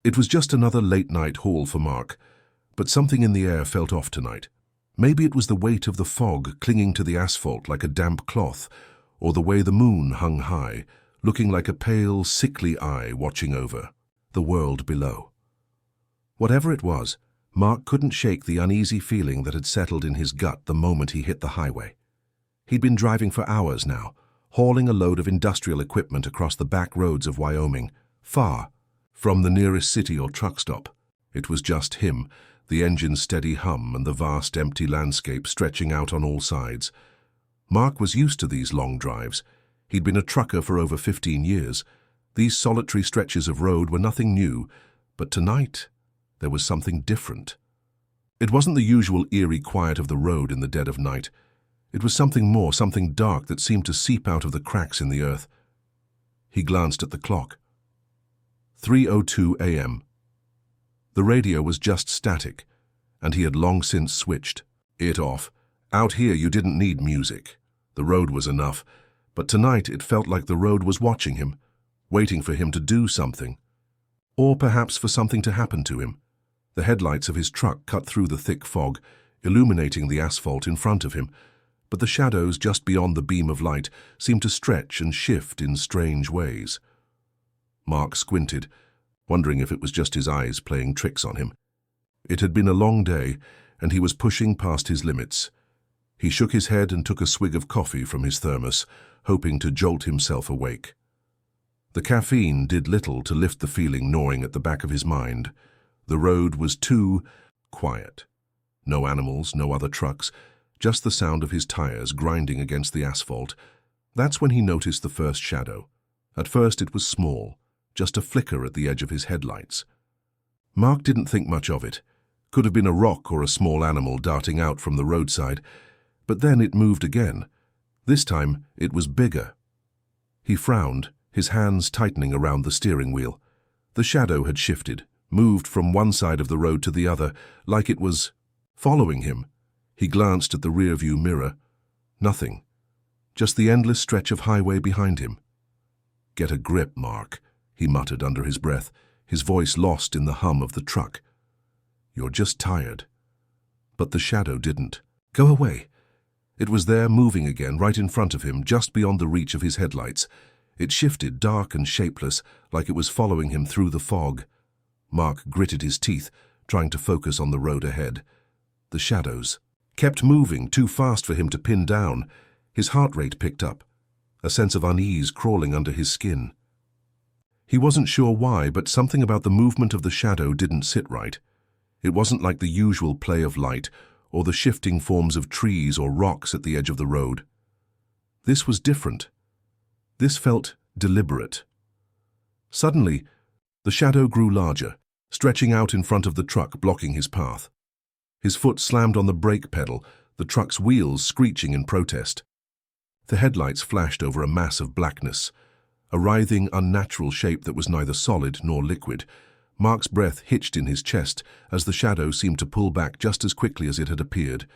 It was just another late-night haul for Mark, but something in the air felt off tonight. Maybe it was the weight of the fog clinging to the asphalt like a damp cloth, or the way the moon hung high, looking like a pale, sickly eye watching over the world below. Whatever it was, Mark couldn't shake the uneasy feeling that had settled in his gut the moment he hit the highway. He'd been driving for hours now, hauling a load of industrial equipment across the back roads of Wyoming, far from the nearest city or truck stop. It was just him, the engine's steady hum and the vast empty landscape stretching out on all sides. Mark was used to these long drives. He'd been a trucker for over 15 years. These solitary stretches of road were nothing new, but tonight there was something different. It wasn't the usual eerie quiet of the road in the dead of night. It was something more, something dark that seemed to seep out of the cracks in the earth. He glanced at the clock. 3:02 a.m. The radio was just static, and he had long since switched it off. Out here you didn't need music. The road was enough, but tonight it felt like the road was watching him, waiting for him to do something. Or perhaps for something to happen to him. The headlights of his truck cut through the thick fog, illuminating the asphalt in front of him, but the shadows just beyond the beam of light seemed to stretch and shift in strange ways. Mark squinted, wondering if it was just his eyes playing tricks on him. It had been a long day, and he was pushing past his limits. He shook his head and took a swig of coffee from his thermos, hoping to jolt himself awake. The caffeine did little to lift the feeling gnawing at the back of his mind. The road was too quiet. No animals, no other trucks, just the sound of his tires grinding against the asphalt. That's when he noticed the first shadow. At first it was small, just a flicker at the edge of his headlights. Mark didn't think much of it. Could have been a rock or a small animal darting out from the roadside, but then it moved again. This time it was bigger. He frowned, his hands tightening around the steering wheel. The shadow had shifted, moved from one side of the road to the other, like it was following him. He glanced at the rearview mirror. Nothing. Just the endless stretch of highway behind him. "Get a grip, Mark," he muttered under his breath, his voice lost in the hum of the truck. "You're just tired." But the shadow didn't. Go away. It was there, moving again, right in front of him, just beyond the reach of his headlights. It shifted, dark and shapeless, like it was following him through the fog. Mark gritted his teeth, trying to focus on the road ahead. The shadows kept moving, too fast for him to pin down. His heart rate picked up, a sense of unease crawling under his skin. He wasn't sure why, but something about the movement of the shadow didn't sit right. It wasn't like the usual play of light, or the shifting forms of trees or rocks at the edge of the road. This was different. This felt deliberate. Suddenly, the shadow grew larger, stretching out in front of the truck, blocking his path. His foot slammed on the brake pedal, the truck's wheels screeching in protest. The headlights flashed over a mass of blackness, a writhing, unnatural shape that was neither solid nor liquid. Mark's breath hitched in his chest as the shadow seemed to pull back just as quickly as it had appeared.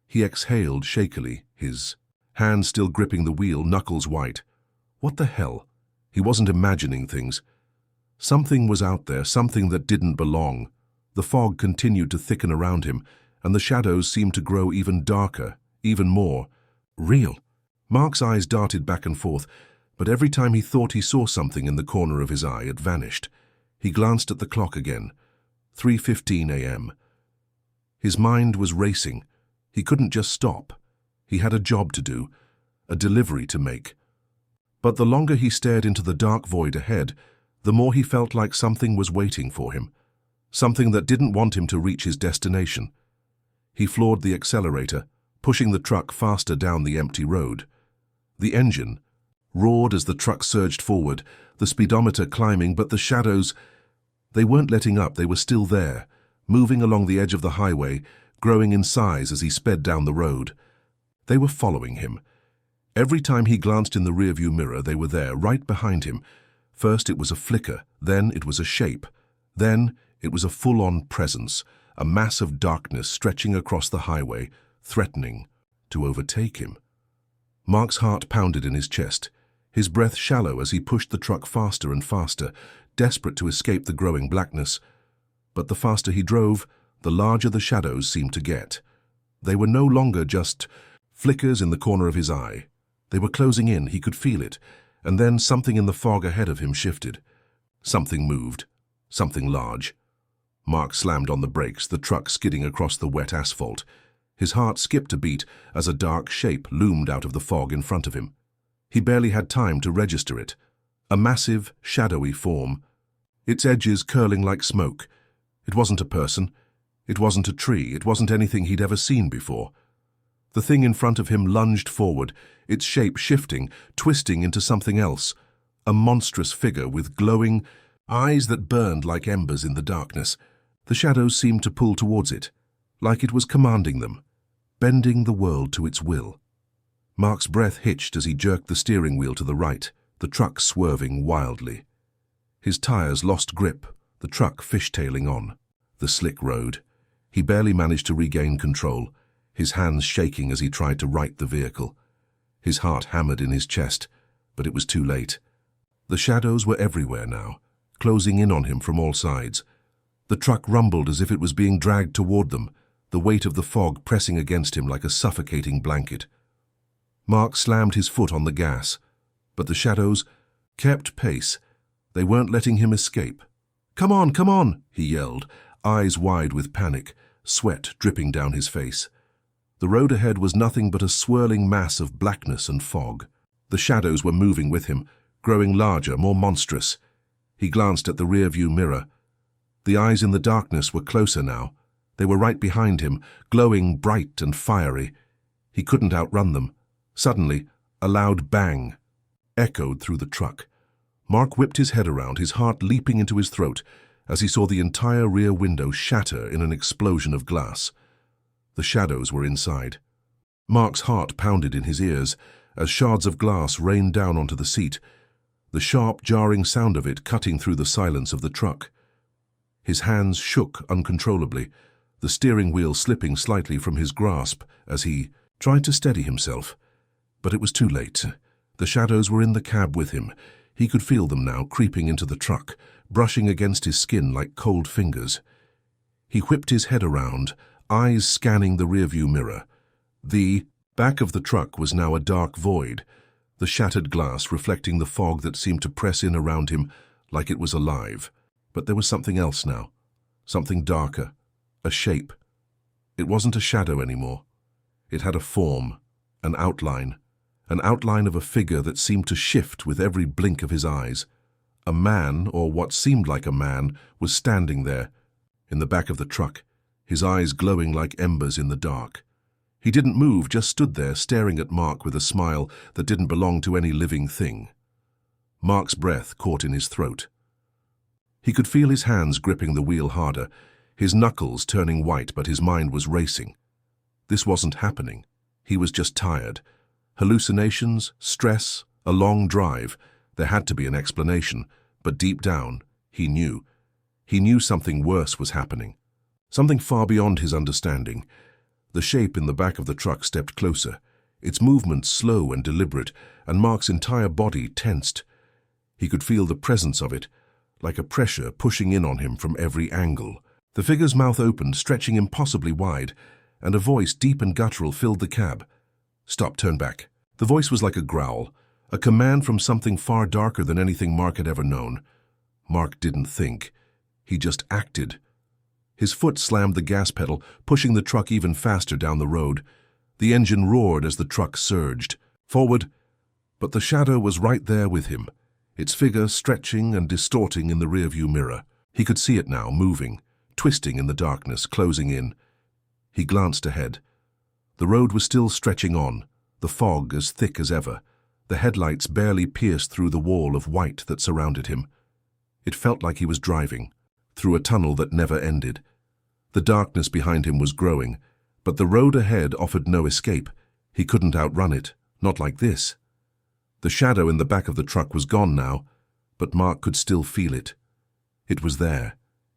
He exhaled shakily, his hand still gripping the wheel, knuckles white. What the hell? He wasn't imagining things. Something was out there, something that didn't belong. The fog continued to thicken around him, and the shadows seemed to grow even darker, even more real. Mark's eyes darted back and forth, but every time he thought he saw something in the corner of his eye, it vanished. He glanced at the clock again. 3:15 a.m. His mind was racing. He couldn't just stop. He had a job to do, a delivery to make. But the longer he stared into the dark void ahead, the more he felt like something was waiting for him. Something that didn't want him to reach his destination. He floored the accelerator, pushing the truck faster down the empty road. The engine roared as the truck surged forward, the speedometer climbing, but the shadows, they weren't letting up, they were still there, moving along the edge of the highway, growing in size as he sped down the road. They were following him. Every time he glanced in the rearview mirror, they were there, right behind him. First it was a flicker, then it was a shape, then it was a full-on presence, a mass of darkness stretching across the highway, threatening to overtake him. Mark's heart pounded in his chest. his breath shallow as he pushed the truck faster and faster, desperate to escape the growing blackness. But the faster he drove, the larger the shadows seemed to get. They were no longer just flickers in the corner of his eye. They were closing in, he could feel it, and then something in the fog ahead of him shifted. Something moved, something large. Mark slammed on the brakes, the truck skidding across the wet asphalt. His heart skipped a beat as a dark shape loomed out of the fog in front of him. He barely had time to register it. A massive, shadowy form, its edges curling like smoke. It wasn't a person. It wasn't a tree. It wasn't anything he'd ever seen before. The thing in front of him lunged forward, its shape shifting, twisting into something else. A monstrous figure with glowing eyes that burned like embers in the darkness. The shadows seemed to pull towards it, like it was commanding them, bending the world to its will. Mark's breath hitched as he jerked the steering wheel to the right, the truck swerving wildly. His tires lost grip, the truck fishtailing on. The slick road. He barely managed to regain control, his hands shaking as he tried to right the vehicle. His heart hammered in his chest, but it was too late. The shadows were everywhere now, closing in on him from all sides. The truck rumbled as if it was being dragged toward them, the weight of the fog pressing against him like a suffocating blanket. Mark slammed his foot on the gas, but the shadows kept pace. They weren't letting him escape. Come on, he yelled, eyes wide with panic, sweat dripping down his face. The road ahead was nothing but a swirling mass of blackness and fog. The shadows were moving with him, growing larger, more monstrous. He glanced at the rear-view mirror. The eyes in the darkness were closer now. They were right behind him, glowing bright and fiery. He couldn't outrun them. Suddenly, a loud bang echoed through the truck. Mark whipped his head around, his heart leaping into his throat, as he saw the entire rear window shatter in an explosion of glass. The shadows were inside. Mark's heart pounded in his ears as shards of glass rained down onto the seat, the sharp, jarring sound of it cutting through the silence of the truck. His hands shook uncontrollably, the steering wheel slipping slightly from his grasp as he tried to steady himself. But it was too late. The shadows were in the cab with him. He could feel them now, creeping into the truck, brushing against his skin like cold fingers. He whipped his head around, eyes scanning the rearview mirror. The back of the truck was now a dark void, the shattered glass reflecting the fog that seemed to press in around him like it was alive. But there was something else now, something darker, a shape. It wasn't a shadow anymore. It had a form, an outline of a figure that seemed to shift with every blink of his eyes. A man, or what seemed like a man, was standing there, in the back of the truck, his eyes glowing like embers in the dark. He didn't move, just stood there staring at Mark with a smile that didn't belong to any living thing. Mark's breath caught in his throat. He could feel his hands gripping the wheel harder, his knuckles turning white, but his mind was racing. This wasn't happening. He was just tired. Hallucinations, stress, a long drive. There had to be an explanation, but deep down, he knew. He knew something worse was happening. Something far beyond his understanding. The shape in the back of the truck stepped closer, its movement slow and deliberate, and Mark's entire body tensed. He could feel the presence of it, like a pressure pushing in on him from every angle. The figure's mouth opened, stretching impossibly wide, and a voice deep and guttural filled the cab. "Stop, turn back." The voice was like a growl, a command from something far darker than anything Mark had ever known. Mark didn't think. He just acted. His foot slammed the gas pedal, pushing the truck even faster down the road. The engine roared as the truck surged forward, but the shadow was right there with him, its figure stretching and distorting in the rearview mirror. He could see it now, moving, twisting in the darkness, closing in. He glanced ahead. The road was still stretching on, the fog as thick as ever. The headlights barely pierced through the wall of white that surrounded him. It felt like he was driving, through a tunnel that never ended. The darkness behind him was growing, but the road ahead offered no escape. He couldn't outrun it, not like this. The shadow in the back of the truck was gone now, but Mark could still feel it. It was there,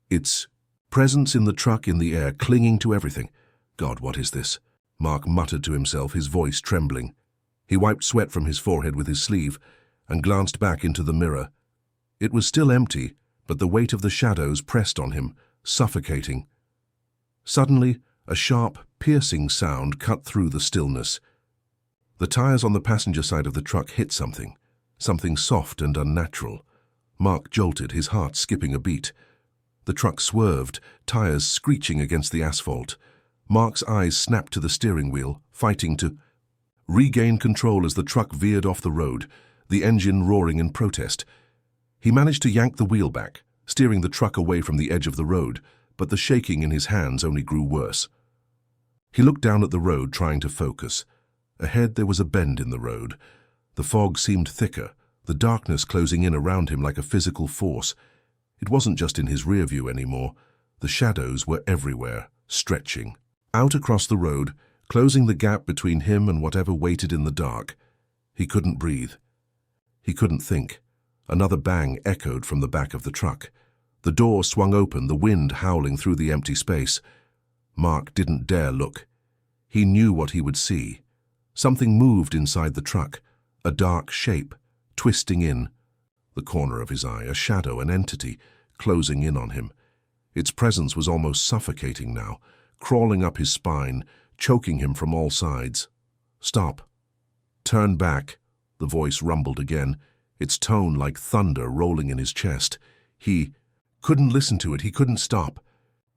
its presence in the truck, in the air, clinging to everything. God, what is this? Mark muttered to himself, his voice trembling. He wiped sweat from his forehead with his sleeve. and glanced back into the mirror. It was still empty, but the weight of the shadows pressed on him, suffocating. Suddenly, a sharp, piercing sound cut through the stillness. The tires on the passenger side of the truck hit something soft and unnatural. Mark jolted, his heart skipping a beat. The truck swerved, tires screeching against the asphalt. Mark's eyes snapped to the steering wheel, fighting to regain control as the truck veered off the road, the engine roaring in protest. He managed to yank the wheel back, steering the truck away from the edge of the road, but the shaking in his hands only grew worse. He looked down at the road, trying to focus. Ahead there was a bend in the road. The fog seemed thicker, the darkness closing in around him like a physical force. It wasn't just in his rear view anymore. The shadows were everywhere, stretching. Out across the road, closing the gap between him and whatever waited in the dark. He couldn't breathe. He couldn't think. Another bang echoed from the back of the truck. The door swung open, the wind howling through the empty space. Mark didn't dare look. He knew what he would see. Something moved inside the truck, a dark shape, twisting in. The corner of his eye, a shadow, an entity, closing in on him. Its presence was almost suffocating now, crawling up his spine, choking him from all sides. "Stop. Turn back," the voice rumbled again, its tone like thunder rolling in his chest. He couldn't listen to it, he couldn't stop.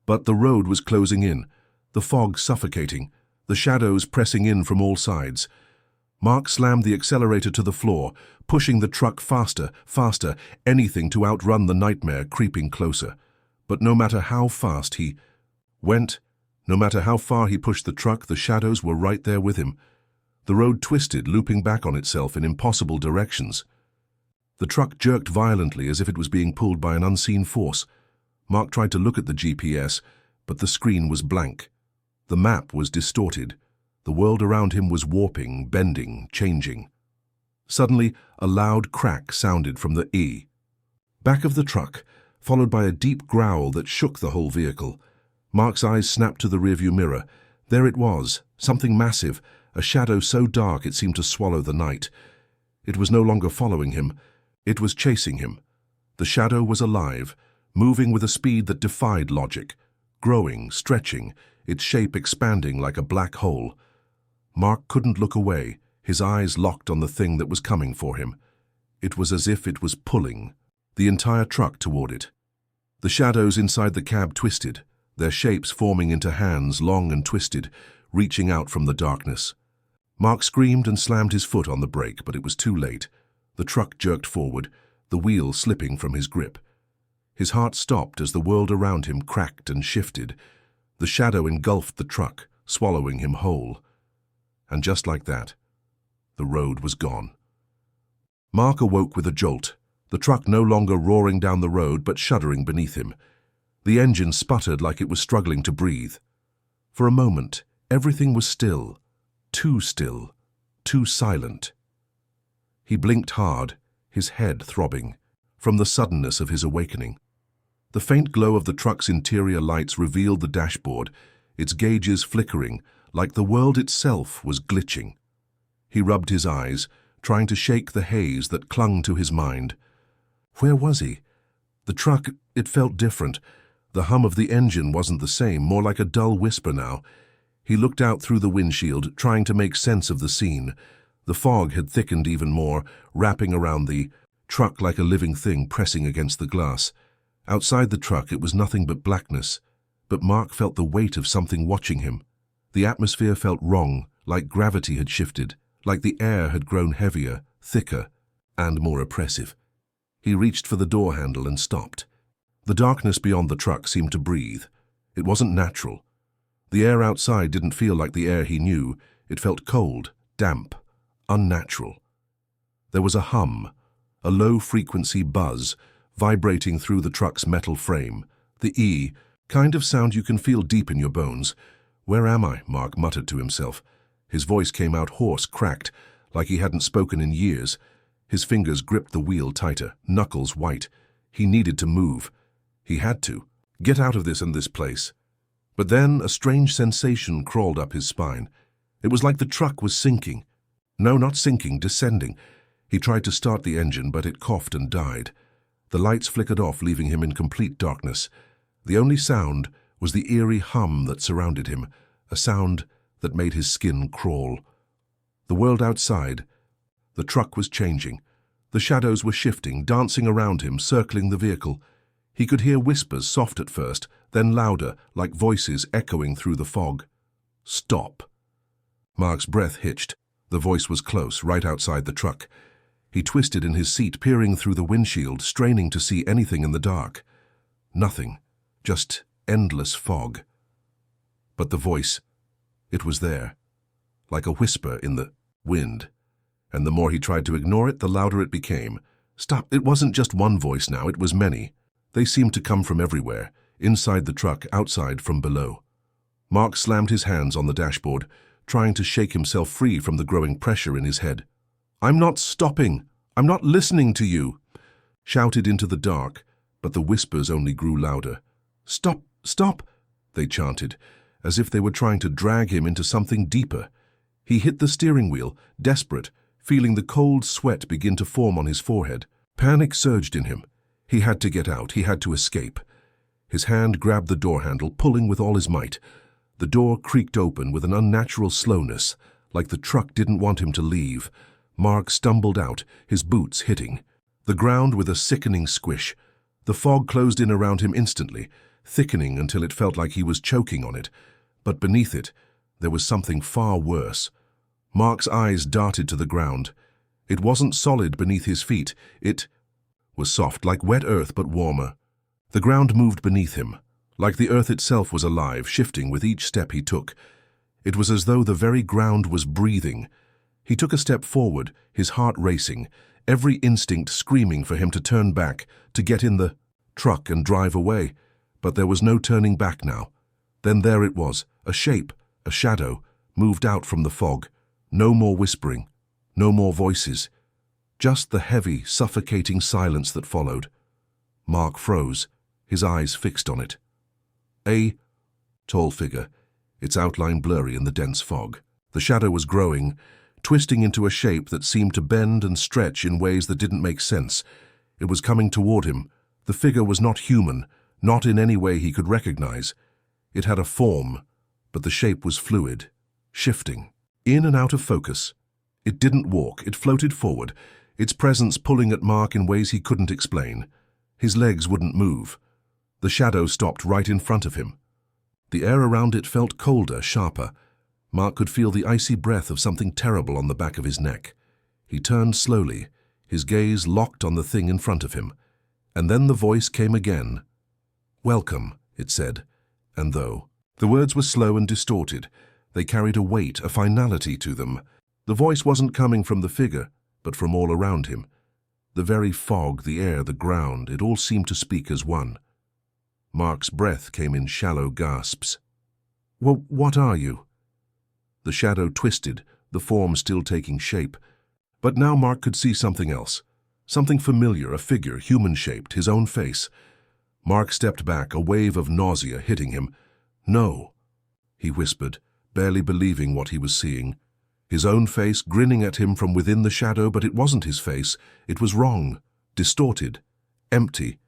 But the road was closing in, the fog suffocating, the shadows pressing in from all sides. Mark slammed the accelerator to the floor, pushing the truck faster, faster, anything to outrun the nightmare creeping closer. But no matter how fast he went, no matter how far he pushed the truck, the shadows were right there with him. The road twisted, looping back on itself in impossible directions. The truck jerked violently as if it was being pulled by an unseen force. Mark tried to look at the GPS, but the screen was blank. The map was distorted. The world around him was warping, bending, changing. Suddenly, a loud crack sounded from the back of the truck, followed by a deep growl that shook the whole vehicle. Mark's eyes snapped to the rearview mirror. There it was, something massive, a shadow so dark it seemed to swallow the night. It was no longer following him. It was chasing him. The shadow was alive, moving with a speed that defied logic, growing, stretching, its shape expanding like a black hole. Mark couldn't look away, his eyes locked on the thing that was coming for him. It was as if it was pulling the entire truck toward it. The shadows inside the cab twisted, their shapes forming into hands long and twisted, reaching out from the darkness. Mark screamed and slammed his foot on the brake, but it was too late. The truck jerked forward, the wheel slipping from his grip. His heart stopped as the world around him cracked and shifted. The shadow engulfed the truck, swallowing him whole. And just like that, the road was gone. Mark awoke with a jolt, the truck no longer roaring down the road but shuddering beneath him. The engine sputtered like it was struggling to breathe. For a moment, everything was still, too silent. He blinked hard, his head throbbing, from the suddenness of his awakening. The faint glow of the truck's interior lights revealed the dashboard, its gauges flickering, like the world itself was glitching. He rubbed his eyes, trying to shake the haze that clung to his mind. Where was he? The truck, it felt different. The hum of the engine wasn't the same, more like a dull whisper now. He looked out through the windshield, trying to make sense of the scene. The fog had thickened even more, wrapping around the truck like a living thing pressing against the glass. Outside the truck it was nothing but blackness, but Mark felt the weight of something watching him. The atmosphere felt wrong, like gravity had shifted, like the air had grown heavier, thicker, and more oppressive. He reached for the door handle and stopped. The darkness beyond the truck seemed to breathe. It wasn't natural. The air outside didn't feel like the air he knew. It felt cold, damp, unnatural. There was a hum, a low-frequency buzz, vibrating through the truck's metal frame. The kind of sound you can feel deep in your bones. "Where am I?" Mark muttered to himself. His voice came out hoarse, cracked, like he hadn't spoken in years. His fingers gripped the wheel tighter, knuckles white. He needed to move. He had to. Get out of this place. But then a strange sensation crawled up his spine. It was like the truck was sinking. No, not sinking, descending. He tried to start the engine, but it coughed and died. The lights flickered off, leaving him in complete darkness. The only sound was the eerie hum that surrounded him, a sound that made his skin crawl. The world outside, the truck was changing. The shadows were shifting, dancing around him, circling the vehicle. He could hear whispers, soft at first, then louder, like voices echoing through the fog. "Stop." Mark's breath hitched. The voice was close, right outside the truck. He twisted in his seat, peering through the windshield, straining to see anything in the dark. Nothing, just endless fog. But the voice, it was there, like a whisper in the wind. And the more he tried to ignore it, the louder it became. Stop, it wasn't just one voice now, it was many. They seemed to come from everywhere, inside the truck, outside, from below. Mark slammed his hands on the dashboard, trying to shake himself free from the growing pressure in his head. "I'm not stopping! I'm not listening to you!" Shouted into the dark, but the whispers only grew louder. "Stop! Stop!" they chanted, as if they were trying to drag him into something deeper. He hit the steering wheel, desperate, feeling the cold sweat begin to form on his forehead. Panic surged in him. He had to get out. He had to escape. His hand grabbed the door handle, pulling with all his might. The door creaked open with an unnatural slowness, like the truck didn't want him to leave. Mark stumbled out, his boots hitting the ground with a sickening squish. The fog closed in around him instantly, thickening until it felt like he was choking on it. But beneath it, there was something far worse. Mark's eyes darted to the ground. It wasn't solid beneath his feet. It was soft, like wet earth, but warmer. The ground moved beneath him, like the earth itself was alive, shifting with each step he took. It was as though the very ground was breathing. He took a step forward, his heart racing, every instinct screaming for him to turn back, to get in the truck and drive away. But there was no turning back now. Then there it was, a shape, a shadow, moved out from the fog. No more whispering, no more voices. Just the heavy, suffocating silence that followed. Mark froze, his eyes fixed on it. A tall figure, its outline blurry in the dense fog. The shadow was growing, twisting into a shape that seemed to bend and stretch in ways that didn't make sense. It was coming toward him. The figure was not human, not in any way he could recognize. It had a form, but the shape was fluid, shifting, in and out of focus. It didn't walk, it floated forward, its presence pulling at Mark in ways he couldn't explain. His legs wouldn't move. The shadow stopped right in front of him. The air around it felt colder, sharper. Mark could feel the icy breath of something terrible on the back of his neck. He turned slowly, his gaze locked on the thing in front of him. And then the voice came again. "Welcome," it said. And though the words were slow and distorted, they carried a weight, a finality to them. The voice wasn't coming from the figure, but from all around him. The very fog, the air, the ground, it all seemed to speak as one. Mark's breath came in shallow gasps. "Well, what are you?" The shadow twisted, the form still taking shape. But now Mark could see something else. Something familiar, a figure, human-shaped, his own face. Mark stepped back, a wave of nausea hitting him. "No," he whispered, barely believing what he was seeing. His own face grinning at him from within the shadow, but it wasn't his face. It was wrong, distorted, empty.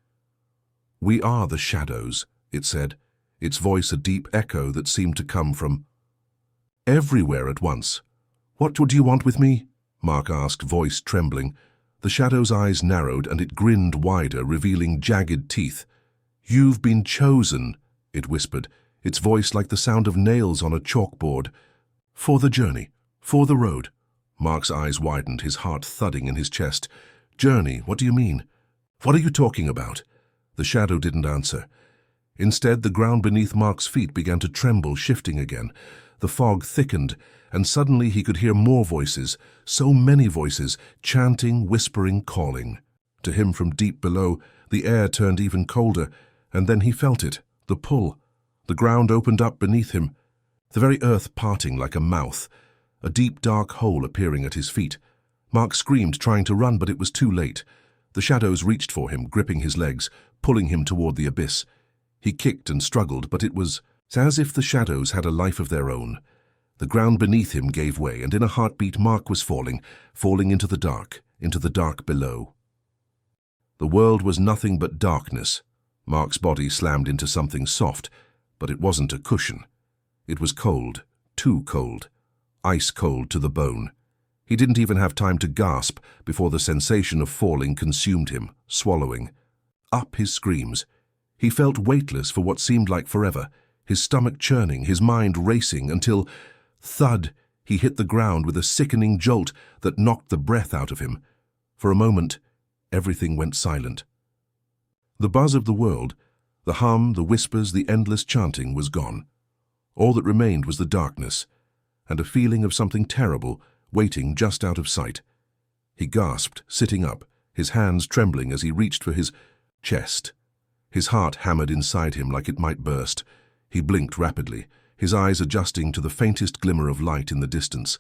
"We are the shadows," it said, its voice a deep echo that seemed to come from everywhere at once. What do you want with me?" Mark asked, voice trembling. The shadow's eyes narrowed and it grinned wider, revealing jagged teeth. "You've been chosen," it whispered, its voice like the sound of nails on a chalkboard. "For the journey, for the road." Mark's eyes widened, his heart thudding in his chest. "Journey, what do you mean? What are you talking about?" The shadow didn't answer. Instead, the ground beneath Mark's feet began to tremble, shifting again. The fog thickened, and suddenly he could hear more voices, so many voices, chanting, whispering, calling. To him from deep below, the air turned even colder, and then he felt it, the pull. The ground opened up beneath him, the very earth parting like a mouth, a deep dark hole appearing at his feet. Mark screamed, trying to run, but it was too late. The shadows reached for him, gripping his legs, pulling him toward the abyss. He kicked and struggled, but it was as if the shadows had a life of their own. The ground beneath him gave way, and in a heartbeat Mark was falling into the dark, into the dark below. The world was nothing but darkness. Mark's body slammed into something soft, but it wasn't a cushion. It was cold, too cold, ice cold to the bone. He didn't even have time to gasp before the sensation of falling consumed him, swallowing. Up his screams. He felt weightless for what seemed like forever, his stomach churning, his mind racing, until, thud, he hit the ground with a sickening jolt that knocked the breath out of him. For a moment, everything went silent. The buzz of the world, the hum, the whispers, the endless chanting was gone. All that remained was the darkness, and a feeling of something terrible waiting just out of sight. He gasped, sitting up, his hands trembling as he reached for his chest. His heart hammered inside him like it might burst. He blinked rapidly, his eyes adjusting to the faintest glimmer of light in the distance.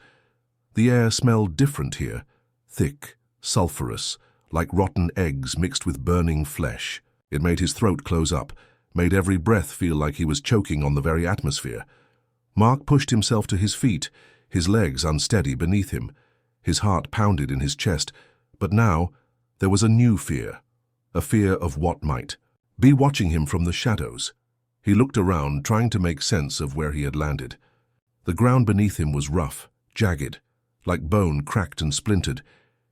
The air smelled different here, thick, sulphurous, like rotten eggs mixed with burning flesh. It made his throat close up, made every breath feel like he was choking on the very atmosphere. Mark pushed himself to his feet, his legs unsteady beneath him. His heart pounded in his chest, but now there was a new fear, a fear of what might be watching him from the shadows. He looked around, trying to make sense of where he had landed. The ground beneath him was rough, jagged, like bone cracked and splintered,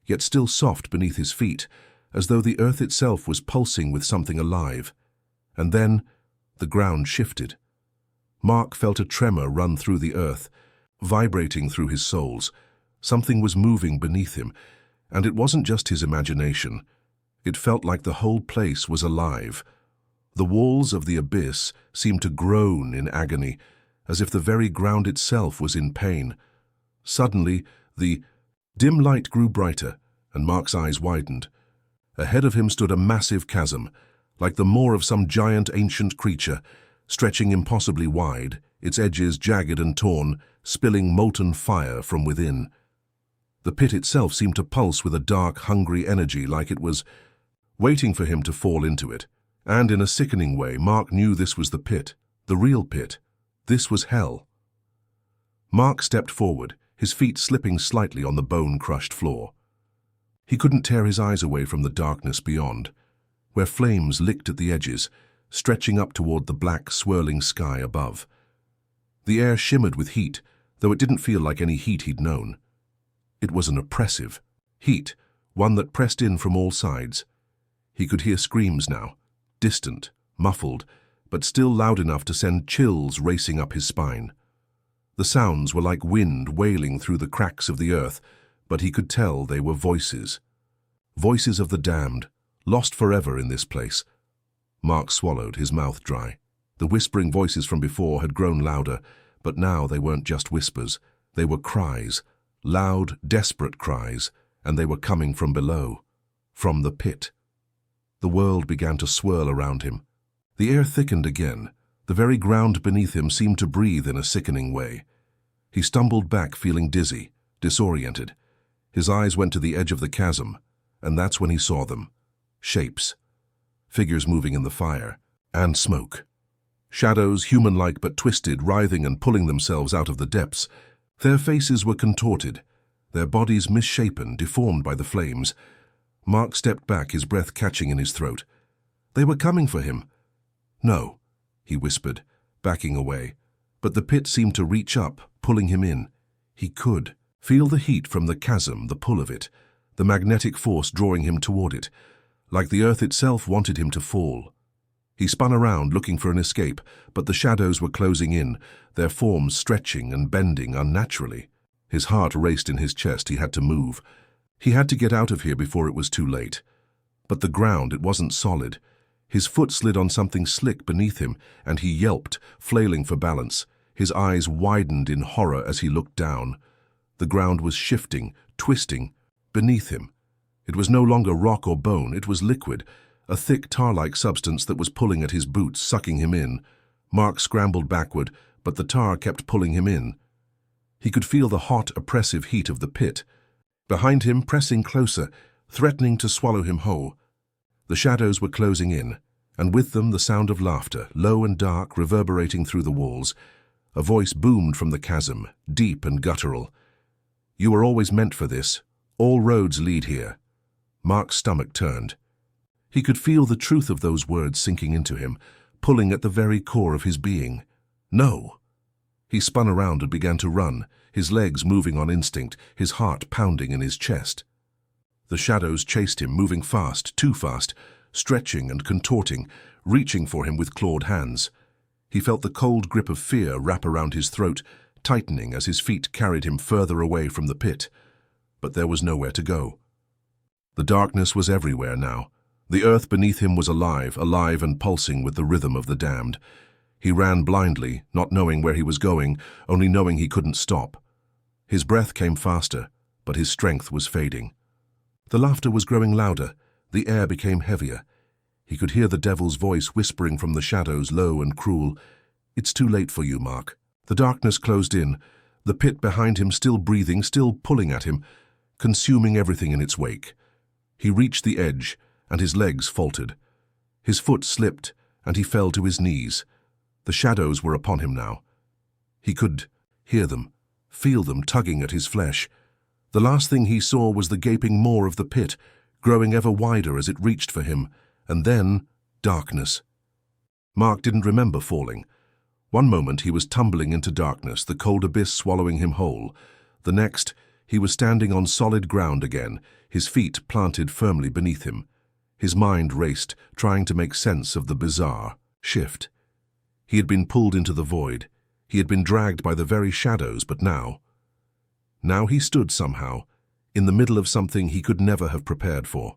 yet still soft beneath his feet, as though the earth itself was pulsing with something alive. And then the ground shifted. Mark felt a tremor run through the earth, vibrating through his soles. Something was moving beneath him, and it wasn't just his imagination. It felt like the whole place was alive. The walls of the abyss seemed to groan in agony, as if the very ground itself was in pain. Suddenly, the dim light grew brighter, and Mark's eyes widened. Ahead of him stood a massive chasm, like the maw of some giant ancient creature, stretching impossibly wide, its edges jagged and torn, spilling molten fire from within. The pit itself seemed to pulse with a dark, hungry energy, like it was waiting for him to fall into it. And in a sickening way, Mark knew this was the pit, the real pit. This was hell. Mark stepped forward, his feet slipping slightly on the bone-crushed floor. He couldn't tear his eyes away from the darkness beyond, where flames licked at the edges, stretching up toward the black, swirling sky above. The air shimmered with heat, though it didn't feel like any heat he'd known. It was an oppressive heat, one that pressed in from all sides. He could hear screams now, distant, muffled, but still loud enough to send chills racing up his spine. The sounds were like wind wailing through the cracks of the earth, but he could tell they were voices. Voices of the damned, lost forever in this place. Mark swallowed, his mouth dry. The whispering voices from before had grown louder, but now they weren't just whispers. They were cries, loud, desperate cries, and they were coming from below, from the pit. The world began to swirl around him. The air thickened again. The very ground beneath him seemed to breathe in a sickening way. He stumbled back, feeling dizzy, disoriented. His eyes went to the edge of the chasm, and that's when he saw them. Shapes. Figures moving in the fire. And smoke. Shadows, human-like but twisted, writhing and pulling themselves out of the depths. Their faces were contorted, their bodies misshapen, deformed by the flames. Mark stepped back, his breath catching in his throat. They were coming for him. No, he whispered, backing away. But the pit seemed to reach up, pulling him in. He could feel the heat from the chasm, the pull of it, the magnetic force drawing him toward it, like the earth itself wanted him to fall. He spun around, looking for an escape, but the shadows were closing in, their forms stretching and bending unnaturally. His heart raced in his chest. He had to move. He had to get out of here before it was too late. But the ground, it wasn't solid. His foot slid on something slick beneath him, and he yelped, flailing for balance. His eyes widened in horror as he looked down. The ground was shifting, twisting, beneath him. It was no longer rock or bone, it was liquid, a thick tar-like substance that was pulling at his boots, sucking him in. Mark scrambled backward, but the tar kept pulling him in. He could feel the hot, oppressive heat of the pit. Behind him, pressing closer, threatening to swallow him whole. The shadows were closing in, and with them the sound of laughter, low and dark, reverberating through the walls. A voice boomed from the chasm, deep and guttural. "You were always meant for this, All roads lead here. Mark's stomach turned. He could feel the truth of those words sinking into him, pulling at the very core of his being. No! He spun around and began to run, his legs moving on instinct, his heart pounding in his chest. The shadows chased him, moving fast, too fast, stretching and contorting, reaching for him with clawed hands. He felt the cold grip of fear wrap around his throat, tightening as his feet carried him further away from the pit. But there was nowhere to go. The darkness was everywhere now. The earth beneath him was alive and pulsing with the rhythm of the damned. He ran blindly, not knowing where he was going, only knowing he couldn't stop. His breath came faster, but his strength was fading. The laughter was growing louder, the air became heavier. He could hear the devil's voice whispering from the shadows, low and cruel. "It's too late for you, Mark." The darkness closed in, the pit behind him still breathing, still pulling at him, consuming everything in its wake. He reached the edge, and his legs faltered. His foot slipped, and he fell to his knees. The shadows were upon him now. He could hear them, feel them tugging at his flesh. The last thing he saw was the gaping maw of the pit, growing ever wider as it reached for him, and then darkness. Mark didn't remember falling. One moment he was tumbling into darkness, the cold abyss swallowing him whole. The next, he was standing on solid ground again, his feet planted firmly beneath him. His mind raced, trying to make sense of the bizarre shift. He had been pulled into the void. He had been dragged by the very shadows, but now he stood somehow, in the middle of something he could never have prepared for.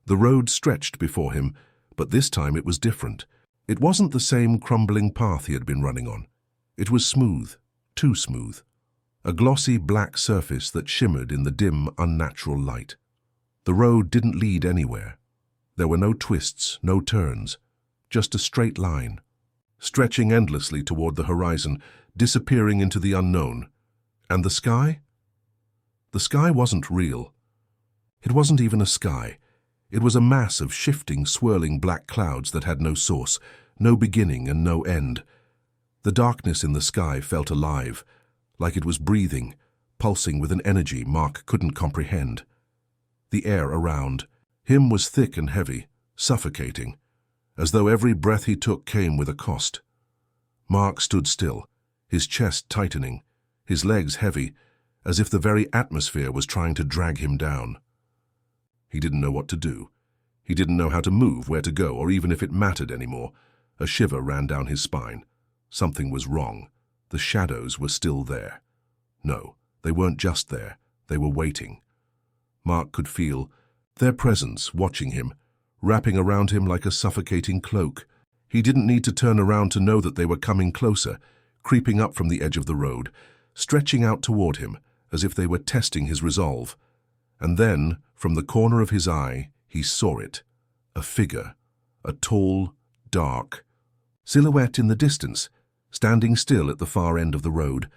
The road stretched before him, but this time it was different. It wasn't the same crumbling path he had been running on. It was smooth, too smooth. A glossy black surface that shimmered in the dim, unnatural light. The road didn't lead anywhere. There were no twists, no turns, just a straight line, stretching endlessly toward the horizon, disappearing into the unknown. And the sky? The sky wasn't real. It wasn't even a sky. It was a mass of shifting, swirling black clouds that had no source, no beginning and no end. The darkness in the sky felt alive, like it was breathing, pulsing with an energy Mark couldn't comprehend. The air around him was thick and heavy, suffocating, as though every breath he took came with a cost. Mark stood still, his chest tightening, his legs heavy, as if the very atmosphere was trying to drag him down. He didn't know what to do. He didn't know how to move, where to go, or even if it mattered anymore. A shiver ran down his spine. Something was wrong. The shadows were still there. No, they weren't just there. They were waiting. Mark could feel their presence watching him, wrapping around him like a suffocating cloak. He didn't need to turn around to know that they were coming closer, creeping up from the edge of the road, stretching out toward him, as if they were testing his resolve. And then, from the corner of his eye, he saw it. A figure, a tall, dark silhouette in the distance, standing still at the far end of the road,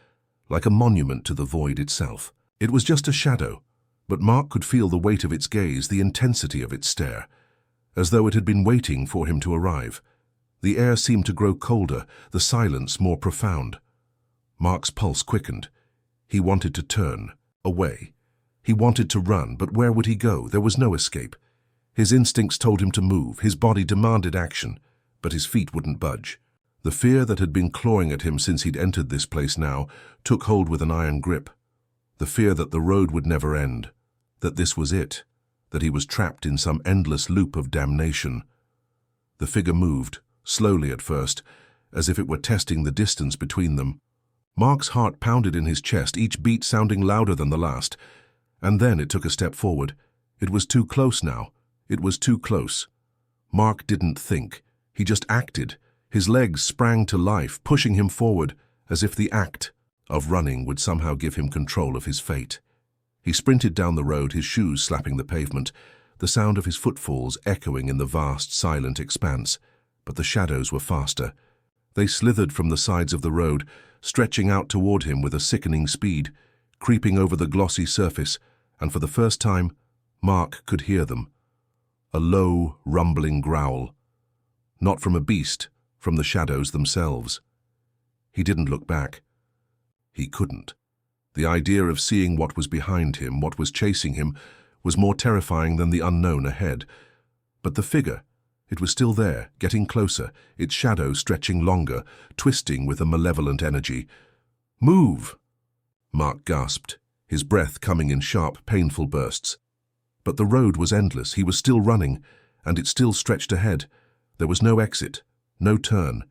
like a monument to the void itself. It was just a shadow, but Mark could feel the weight of its gaze, the intensity of its stare, as though it had been waiting for him to arrive. The air seemed to grow colder, the silence more profound. Mark's pulse quickened. He wanted to turn, away. He wanted to run, but where would he go? There was no escape. His instincts told him to move, his body demanded action, but his feet wouldn't budge. The fear that had been clawing at him since he'd entered this place now took hold with an iron grip. The fear that the road would never end, that this was it, that he was trapped in some endless loop of damnation. The figure moved, slowly at first, as if it were testing the distance between them. Mark's heart pounded in his chest, each beat sounding louder than the last. And then it took a step forward. It was too close now. It was too close. Mark didn't think. He just acted. His legs sprang to life, pushing him forward, as if the act of running would somehow give him control of his fate. He sprinted down the road, his shoes slapping the pavement, the sound of his footfalls echoing in the vast, silent expanse. But the shadows were faster. They slithered from the sides of the road, stretching out toward him with a sickening speed, creeping over the glossy surface, and for the first time, Mark could hear them. A low, rumbling growl. Not from a beast, from the shadows themselves. He didn't look back. He couldn't. The idea of seeing what was behind him, what was chasing him, was more terrifying than the unknown ahead. But the figure, it was still there, getting closer, its shadow stretching longer, twisting with a malevolent energy. "Move!" Mark gasped, his breath coming in sharp, painful bursts. But the road was endless. He was still running, and it still stretched ahead. There was no exit, no turn.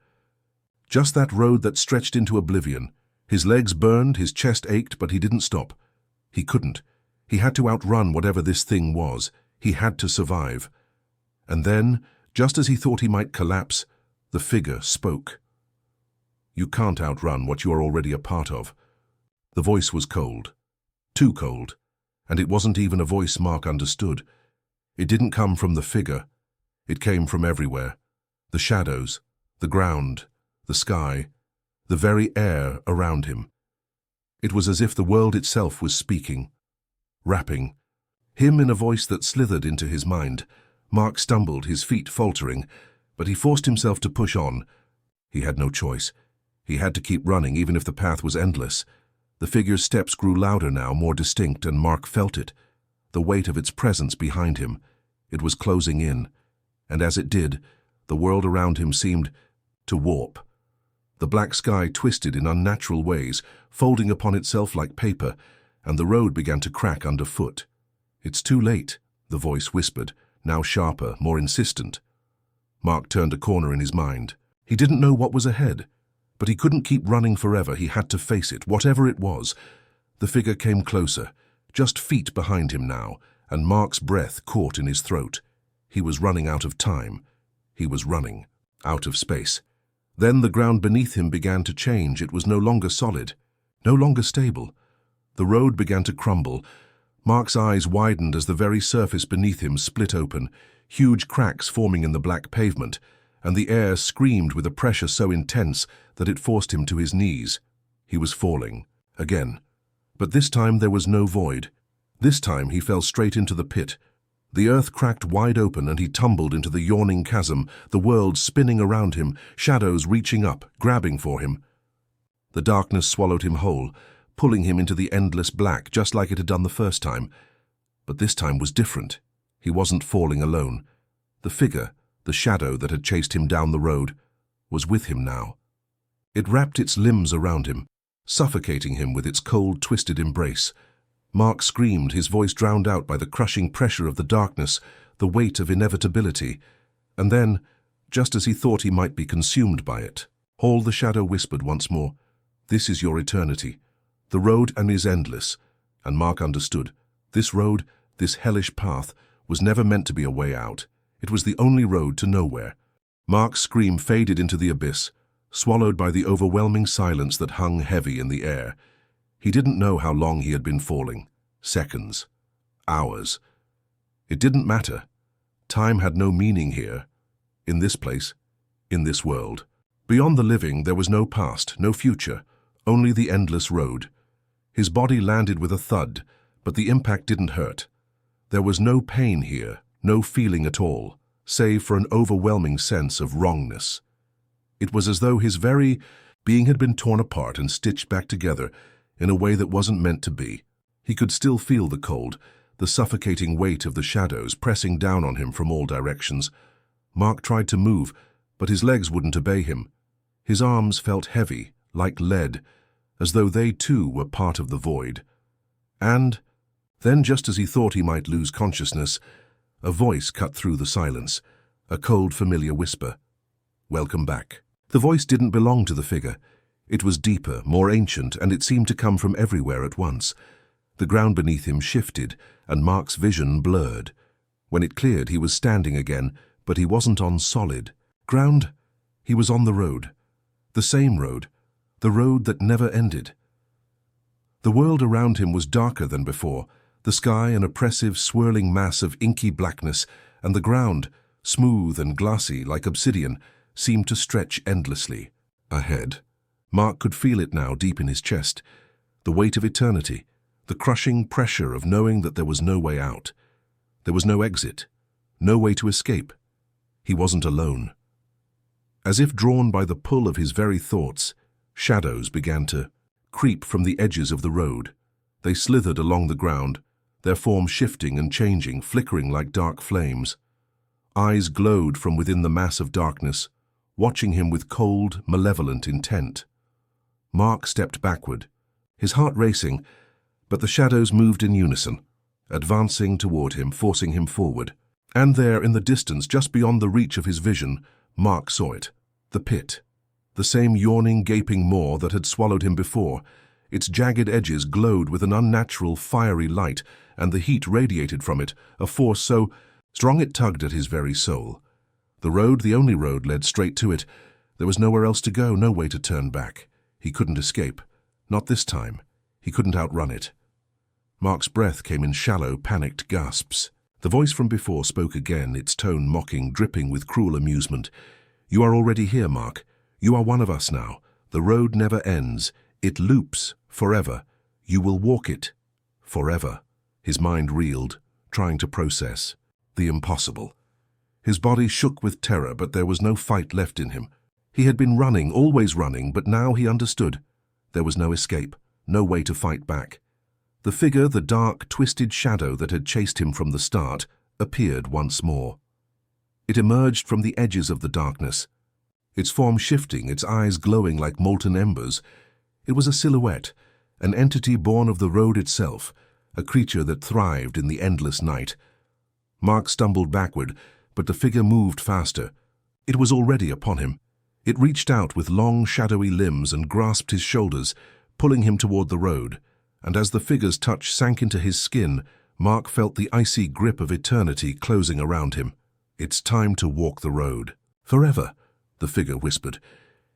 Just that road that stretched into oblivion. His legs burned, his chest ached, but he didn't stop. He couldn't. He had to outrun whatever this thing was. He had to survive. And then, just as he thought he might collapse, the figure spoke. "You can't outrun what you are already a part of." The voice was cold. Too cold. And it wasn't even a voice Mark understood. It didn't come from the figure. It came from everywhere. The shadows, the ground, the sky, the very air around him. It was as if the world itself was speaking, rapping. Him in a voice that slithered into his mind. Mark stumbled, his feet faltering, but he forced himself to push on. He had no choice. He had to keep running, even if the path was endless. The figure's steps grew louder now, more distinct, and Mark felt it. The weight of its presence behind him. It was closing in. And as it did, the world around him seemed to warp. The black sky twisted in unnatural ways, folding upon itself like paper, and the road began to crack underfoot. "It's too late," the voice whispered, now sharper, more insistent. Mark turned a corner in his mind. He didn't know what was ahead, but he couldn't keep running forever. He had to face it, whatever it was. The figure came closer, just feet behind him now, and Mark's breath caught in his throat. He was running out of time. He was running out of space. Then the ground beneath him began to change. It was no longer solid, no longer stable. The road began to crumble. Mark's eyes widened as the very surface beneath him split open, huge cracks forming in the black pavement, and the air screamed with a pressure so intense that it forced him to his knees. He was falling, again. But this time there was no void. This time he fell straight into the pit. The earth cracked wide open and he tumbled into the yawning chasm, the world spinning around him, shadows reaching up, grabbing for him. The darkness swallowed him whole, pulling him into the endless black, just like it had done the first time. But this time was different. He wasn't falling alone. The figure, the shadow that had chased him down the road, was with him now. It wrapped its limbs around him, suffocating him with its cold, twisted embrace. Mark screamed, his voice drowned out by the crushing pressure of the darkness, the weight of inevitability. And then, just as he thought he might be consumed by it, Hall the shadow whispered once more, "This is your eternity. The road is endless." And Mark understood. This road, this hellish path, was never meant to be a way out. It was the only road to nowhere. Mark's scream faded into the abyss, swallowed by the overwhelming silence that hung heavy in the air. He didn't know how long he had been falling. Seconds. Hours. It didn't matter. Time had no meaning here. In this place. In this world. Beyond the living, there was no past, no future, only the endless road. His body landed with a thud, but the impact didn't hurt. There was no pain here, no feeling at all, save for an overwhelming sense of wrongness. It was as though his very being had been torn apart and stitched back together in a way that wasn't meant to be. He could still feel the cold, the suffocating weight of the shadows pressing down on him from all directions. Mark tried to move, but his legs wouldn't obey him. His arms felt heavy, like lead, as though they too were part of the void. And then, just as he thought he might lose consciousness, a voice cut through the silence, a cold, familiar whisper. "Welcome back." The voice didn't belong to the figure. It was deeper, more ancient, and it seemed to come from everywhere at once. The ground beneath him shifted, and Mark's vision blurred. When it cleared, he was standing again, but he wasn't on solid ground. He was on the road. The same road. The road that never ended. The world around him was darker than before, the sky an oppressive, swirling mass of inky blackness, and the ground, smooth and glassy like obsidian, seemed to stretch endlessly. Ahead. Mark could feel it now deep in his chest. The weight of eternity, the crushing pressure of knowing that there was no way out. There was no exit, no way to escape. He wasn't alone. As if drawn by the pull of his very thoughts, shadows began to creep from the edges of the road. They slithered along the ground, their form shifting and changing, flickering like dark flames. Eyes glowed from within the mass of darkness, watching him with cold, malevolent intent. Mark stepped backward, his heart racing, but the shadows moved in unison, advancing toward him, forcing him forward. And there, in the distance, just beyond the reach of his vision, Mark saw it. The pit. The same yawning, gaping maw that had swallowed him before. Its jagged edges glowed with an unnatural, fiery light, and the heat radiated from it, a force so strong it tugged at his very soul. The road, the only road, led straight to it. There was nowhere else to go, no way to turn back. He couldn't escape. Not this time. He couldn't outrun it. Mark's breath came in shallow, panicked gasps. The voice from before spoke again, its tone mocking, dripping with cruel amusement. "You are already here, Mark. You are one of us now. The road never ends. It loops forever. You will walk it forever." His mind reeled, trying to process the impossible. His body shook with terror, but there was no fight left in him. He had been running, always running, but now he understood. There was no escape, no way to fight back. The figure, the dark, twisted shadow that had chased him from the start, appeared once more. It emerged from the edges of the darkness, its form shifting, its eyes glowing like molten embers. It was a silhouette, an entity born of the road itself, a creature that thrived in the endless night. Mark stumbled backward, but the figure moved faster. It was already upon him. It reached out with long, shadowy limbs and grasped his shoulders, pulling him toward the road. And as the figure's touch sank into his skin, Mark felt the icy grip of eternity closing around him. "It's time to walk the road. Forever," the figure whispered.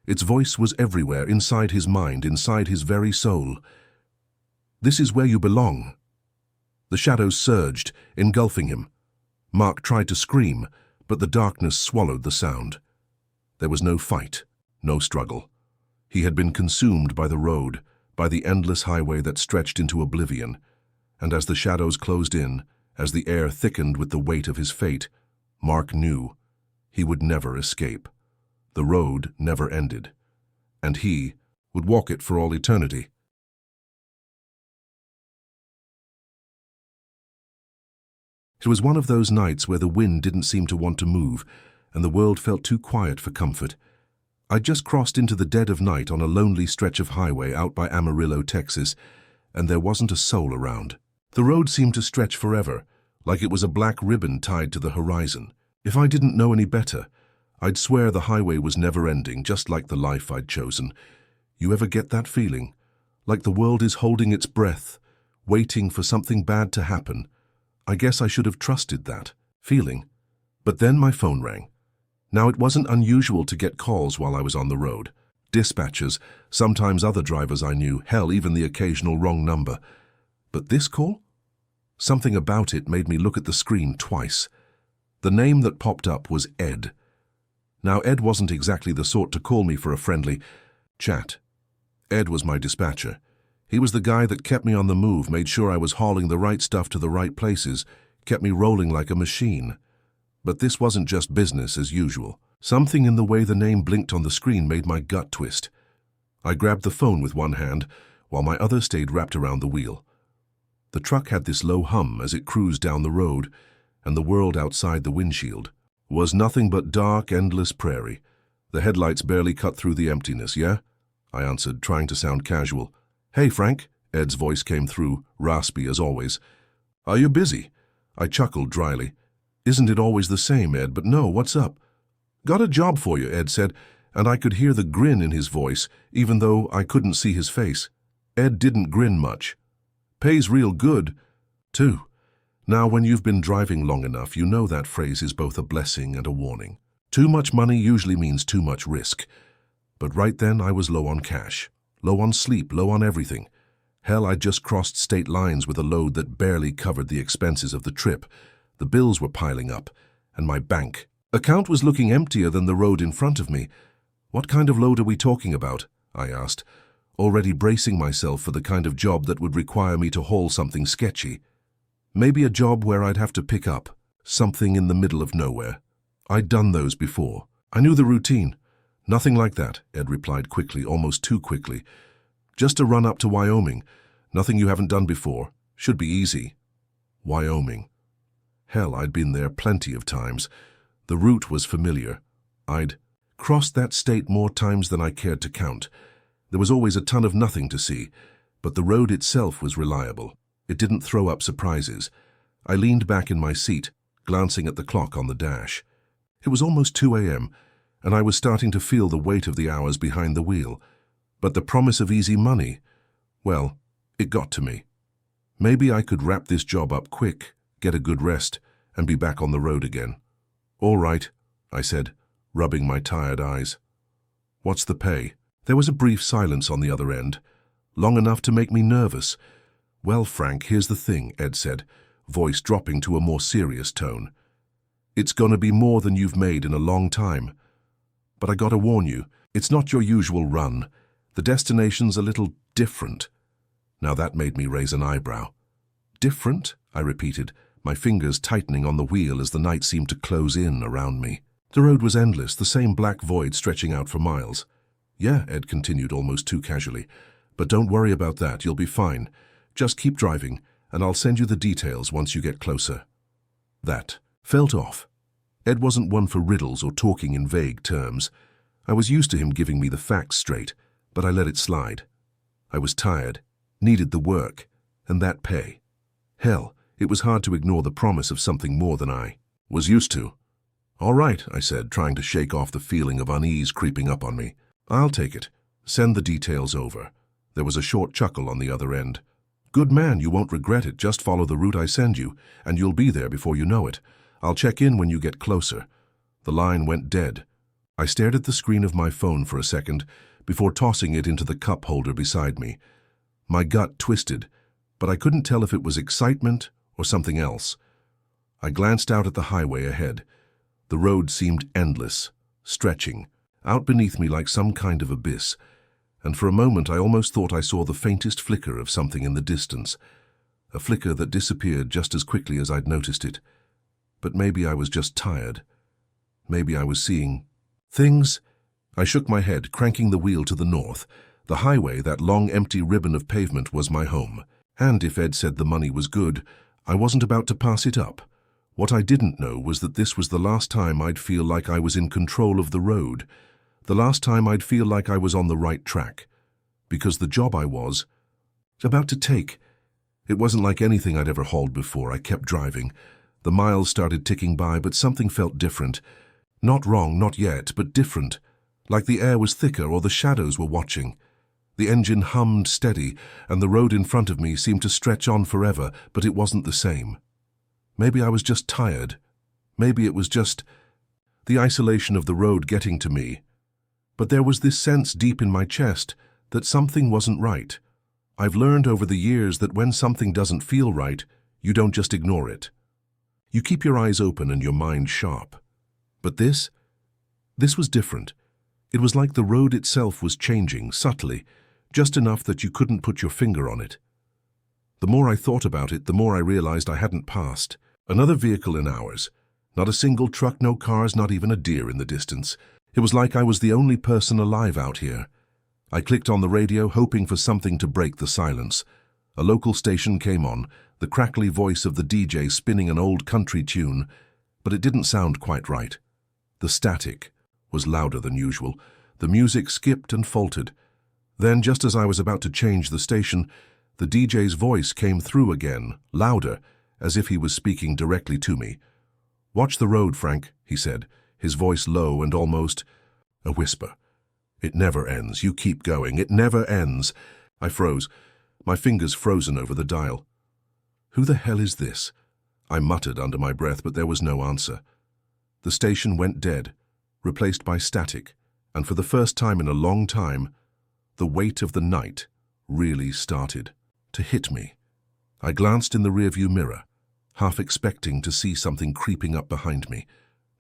Its voice was everywhere, inside his mind, inside his very soul. "This is where you belong." The shadows surged, engulfing him. Mark tried to scream, but the darkness swallowed the sound. There was no fight, no struggle. He had been consumed by the road, by the endless highway that stretched into oblivion. And as the shadows closed in, as the air thickened with the weight of his fate, Mark knew he would never escape. The road never ended, and he would walk it for all eternity. It was one of those nights where the wind didn't seem to want to move, and the world felt too quiet for comfort. I'd just crossed into the dead of night on a lonely stretch of highway out by Amarillo, Texas, and there wasn't a soul around. The road seemed to stretch forever, like it was a black ribbon tied to the horizon. If I didn't know any better, I'd swear the highway was never-ending, just like the life I'd chosen. You ever get that feeling? Like the world is holding its breath, waiting for something bad to happen. I guess I should have trusted that feeling. But then my phone rang. Now, it wasn't unusual to get calls while I was on the road. Dispatchers, sometimes other drivers I knew, hell, even the occasional wrong number. But this call? Something about it made me look at the screen twice. The name that popped up was Ed. Now, Ed wasn't exactly the sort to call me for a friendly chat. Ed was my dispatcher. He was the guy that kept me on the move, made sure I was hauling the right stuff to the right places, kept me rolling like a machine. But this wasn't just business as usual. Something in the way the name blinked on the screen made my gut twist. I grabbed the phone with one hand, while my other stayed wrapped around the wheel. The truck had this low hum as it cruised down the road, and the world outside the windshield was nothing but dark, endless prairie. The headlights barely cut through the emptiness, yeah? I answered, trying to sound casual. "Hey, Frank," Ed's voice came through, raspy as always. "Are you busy?" I chuckled dryly. "Isn't it always the same, Ed? But no, what's up?" "Got a job for you," Ed said, and I could hear the grin in his voice, even though I couldn't see his face. Ed didn't grin much. "Pays real good, too." Now, when you've been driving long enough, you know that phrase is both a blessing and a warning. Too much money usually means too much risk. But right then, I was low on cash, low on sleep, low on everything. Hell, I'd just crossed state lines with a load that barely covered the expenses of the trip. The bills were piling up, and my bank account was looking emptier than the road in front of me. "What kind of load are we talking about?" I asked, already bracing myself for the kind of job that would require me to haul something sketchy. Maybe a job where I'd have to pick up something in the middle of nowhere. I'd done those before. I knew the routine. "Nothing like that," Ed replied quickly, almost too quickly. Just a run up to Wyoming. Nothing you haven't done before. Should be easy. Wyoming. Hell, I'd been there plenty of times. The route was familiar. I'd crossed that state more times than I cared to count. There was always a ton of nothing to see, but the road itself was reliable. It didn't throw up surprises. I leaned back in my seat, glancing at the clock on the dash. It was almost 2 a.m., and I was starting to feel the weight of the hours behind the wheel. But the promise of easy money, well, it got to me. Maybe I could wrap this job up quick, get a good rest, and be back on the road again. All right, I said, rubbing my tired eyes. What's the pay? There was a brief silence on the other end, long enough to make me nervous. Well, Frank, here's the thing, Ed said, voice dropping to a more serious tone. It's gonna be more than you've made in a long time. But I gotta warn you, it's not your usual run. The destination's a little different. Now that made me raise an eyebrow. Different? I repeated, my fingers tightening on the wheel as the night seemed to close in around me. The road was endless, the same black void stretching out for miles. Yeah, Ed continued almost too casually. But don't worry about that, you'll be fine. Just keep driving, and I'll send you the details once you get closer. That felt off. Ed wasn't one for riddles or talking in vague terms. I was used to him giving me the facts straight, but I let it slide. I was tired, needed the work, and that pay. Hell, it was hard to ignore the promise of something more than I was used to. All right, I said, trying to shake off the feeling of unease creeping up on me. I'll take it. Send the details over. There was a short chuckle on the other end. Good man, you won't regret it. Just follow the route I send you, and you'll be there before you know it. I'll check in when you get closer. The line went dead. I stared at the screen of my phone for a second before tossing it into the cup holder beside me. My gut twisted, but I couldn't tell if it was excitement or something else. I glanced out at the highway ahead. The road seemed endless, stretching, out beneath me like some kind of abyss, and for a moment I almost thought I saw the faintest flicker of something in the distance, a flicker that disappeared just as quickly as I'd noticed it. But maybe I was just tired. Maybe I was seeing things. I shook my head, cranking the wheel to the north. The highway, that long empty ribbon of pavement, was my home. And if Ed said the money was good, I wasn't about to pass it up. What I didn't know was that this was the last time I'd feel like I was in control of the road, the last time I'd feel like I was on the right track. Because the job I was about to take, it wasn't like anything I'd ever hauled before. I kept driving. The miles started ticking by, but something felt different. Not wrong, not yet, but different. Like the air was thicker or the shadows were watching. The engine hummed steady, and the road in front of me seemed to stretch on forever, but it wasn't the same. Maybe I was just tired. Maybe it was just the isolation of the road getting to me. But there was this sense deep in my chest that something wasn't right. I've learned over the years that when something doesn't feel right, you don't just ignore it. You keep your eyes open and your mind sharp. But this was different. It was like the road itself was changing, subtly, just enough that you couldn't put your finger on it. The more I thought about it, the more I realized I hadn't passed another vehicle in hours. Not a single truck, no cars, not even a deer in the distance. It was like I was the only person alive out here. I clicked on the radio, hoping for something to break the silence. A local station came on, the crackly voice of the DJ spinning an old country tune, but it didn't sound quite right. The static was louder than usual. The music skipped and faltered. Then, just as I was about to change the station, the DJ's voice came through again, louder, as if he was speaking directly to me. "Watch the road, Frank," he said, his voice low and almost a whisper. "It never ends. You keep going. It never ends." I froze, my fingers frozen over the dial. "Who the hell is this?" I muttered under my breath, but there was no answer. The station went dead, replaced by static, and for the first time in a long time, the weight of the night really started to hit me. I glanced in the rearview mirror, half expecting to see something creeping up behind me,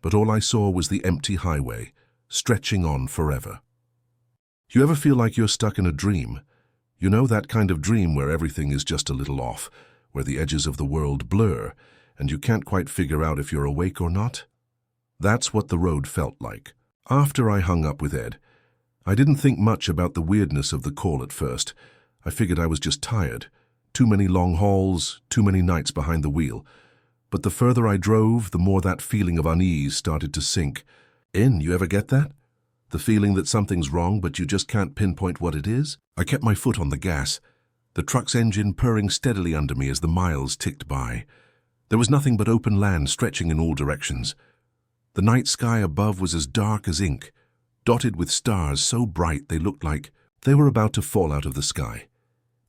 but all I saw was the empty highway, stretching on forever. You ever feel like you're stuck in a dream? You know, that kind of dream where everything is just a little off, where the edges of the world blur, and you can't quite figure out if you're awake or not? That's what the road felt like. After I hung up with Ed, I didn't think much about the weirdness of the call at first. I figured I was just tired. Too many long hauls, too many nights behind the wheel. But the further I drove, the more that feeling of unease started to sink in. You ever get that? The feeling that something's wrong, but you just can't pinpoint what it is? I kept my foot on the gas, the truck's engine purring steadily under me as the miles ticked by. There was nothing but open land stretching in all directions. The night sky above was as dark as ink, dotted with stars so bright they looked like they were about to fall out of the sky.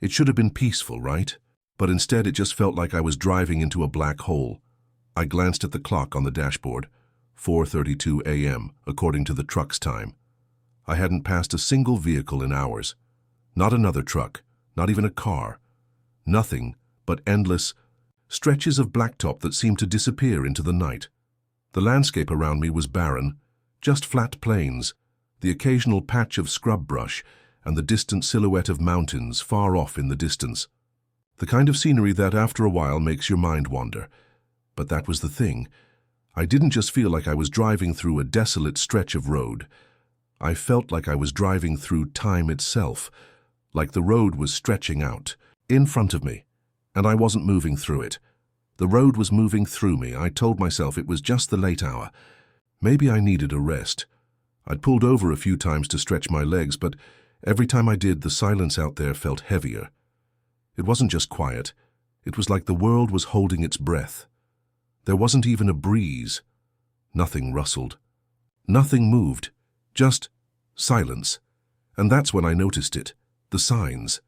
It should have been peaceful, right? But instead it just felt like I was driving into a black hole. I glanced at the clock on the dashboard. 4:32 a.m., according to the truck's time. I hadn't passed a single vehicle in hours. Not another truck, not even a car. Nothing but endless stretches of blacktop that seemed to disappear into the night. The landscape around me was barren, just flat plains, the occasional patch of scrub brush, and the distant silhouette of mountains far off in the distance. The kind of scenery that after a while makes your mind wander. But that was the thing. I didn't just feel like I was driving through a desolate stretch of road. I felt like I was driving through time itself, like the road was stretching out in front of me, and I wasn't moving through it. The road was moving through me. I told myself it was just the late hour. Maybe I needed a rest. I'd pulled over a few times to stretch my legs, but every time I did, the silence out there felt heavier. It wasn't just quiet. It was like the world was holding its breath. There wasn't even a breeze. Nothing rustled. Nothing moved. Just silence. And that's when I noticed it. The signs.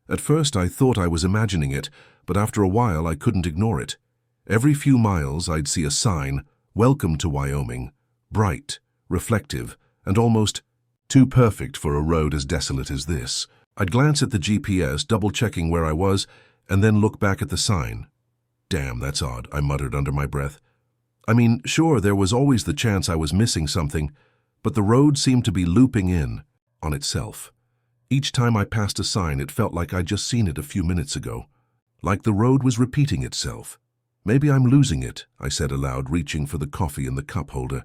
At first I thought I was imagining it, but after a while I couldn't ignore it. Every few miles I'd see a sign, "Welcome to Wyoming," bright, reflective, and almost too perfect for a road as desolate as this. I'd glance at the GPS, double-checking where I was, and then look back at the sign. "Damn, that's odd," I muttered under my breath. I mean, sure, there was always the chance I was missing something, but the road seemed to be looping in on itself. Each time I passed a sign, it felt like I'd just seen it a few minutes ago. Like the road was repeating itself. "Maybe I'm losing it," I said aloud, reaching for the coffee in the cup holder.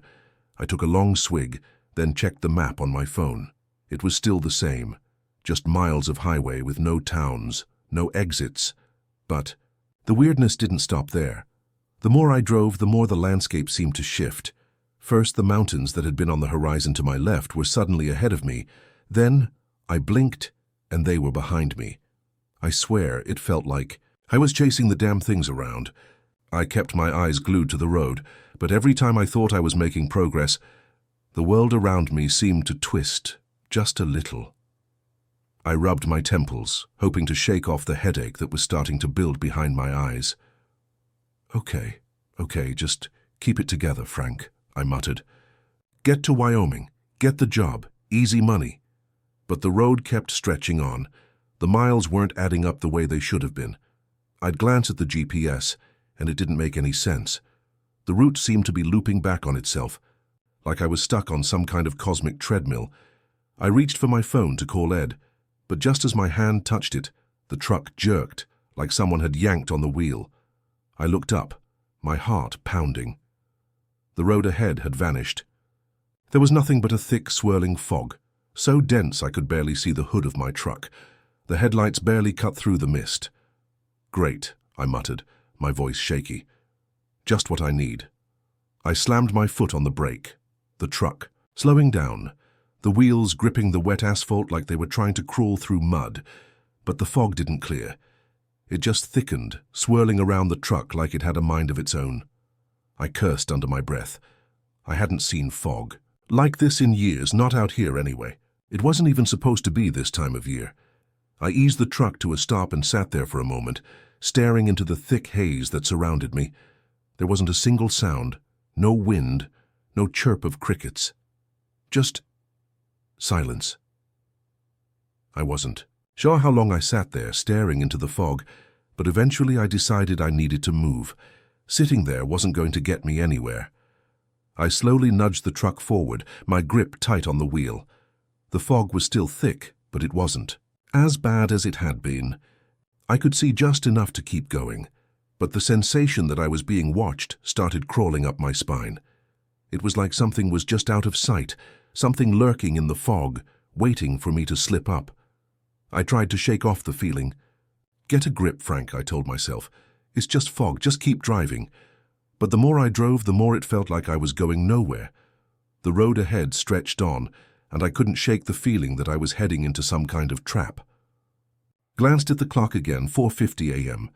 I took a long swig, then checked the map on my phone. It was still the same. Just miles of highway with no towns, no exits. But the weirdness didn't stop there. The more I drove, the more the landscape seemed to shift. First, the mountains that had been on the horizon to my left were suddenly ahead of me. Then I blinked, and they were behind me. I swear, it felt like I was chasing the damn things around. I kept my eyes glued to the road, but every time I thought I was making progress, the world around me seemed to twist, just a little. I rubbed my temples, hoping to shake off the headache that was starting to build behind my eyes. Okay, just keep it together, Frank," I muttered. "Get to Wyoming, get the job, easy money." But the road kept stretching on. The miles weren't adding up the way they should have been. I'd glance at the GPS, and it didn't make any sense. The route seemed to be looping back on itself, like I was stuck on some kind of cosmic treadmill. I reached for my phone to call Ed, but just as my hand touched it, the truck jerked, like someone had yanked on the wheel. I looked up, my heart pounding. The road ahead had vanished. There was nothing but a thick, swirling fog, so dense I could barely see the hood of my truck. The headlights barely cut through the mist. "Great," I muttered, my voice shaky. "Just what I need." I slammed my foot on the brake. The truck, slowing down, the wheels gripping the wet asphalt like they were trying to crawl through mud. But the fog didn't clear. It just thickened, swirling around the truck like it had a mind of its own. I cursed under my breath. I hadn't seen fog like this in years, not out here anyway. It wasn't even supposed to be this time of year. I eased the truck to a stop and sat there for a moment, staring into the thick haze that surrounded me. There wasn't a single sound, no wind, no chirp of crickets. Just silence. I wasn't sure how long I sat there, staring into the fog, but eventually I decided I needed to move. Sitting there wasn't going to get me anywhere. I slowly nudged the truck forward, my grip tight on the wheel. The fog was still thick, but it wasn't as bad as it had been. I could see just enough to keep going, but the sensation that I was being watched started crawling up my spine. It was like something was just out of sight, something lurking in the fog, waiting for me to slip up. I tried to shake off the feeling. Get a grip, Frank, I told myself. It's just fog, just keep driving. But the more I drove, the more it felt like I was going nowhere. The road ahead stretched on, and I couldn't shake the feeling that I was heading into some kind of trap. Glanced at the clock again, 4:50 a.m.,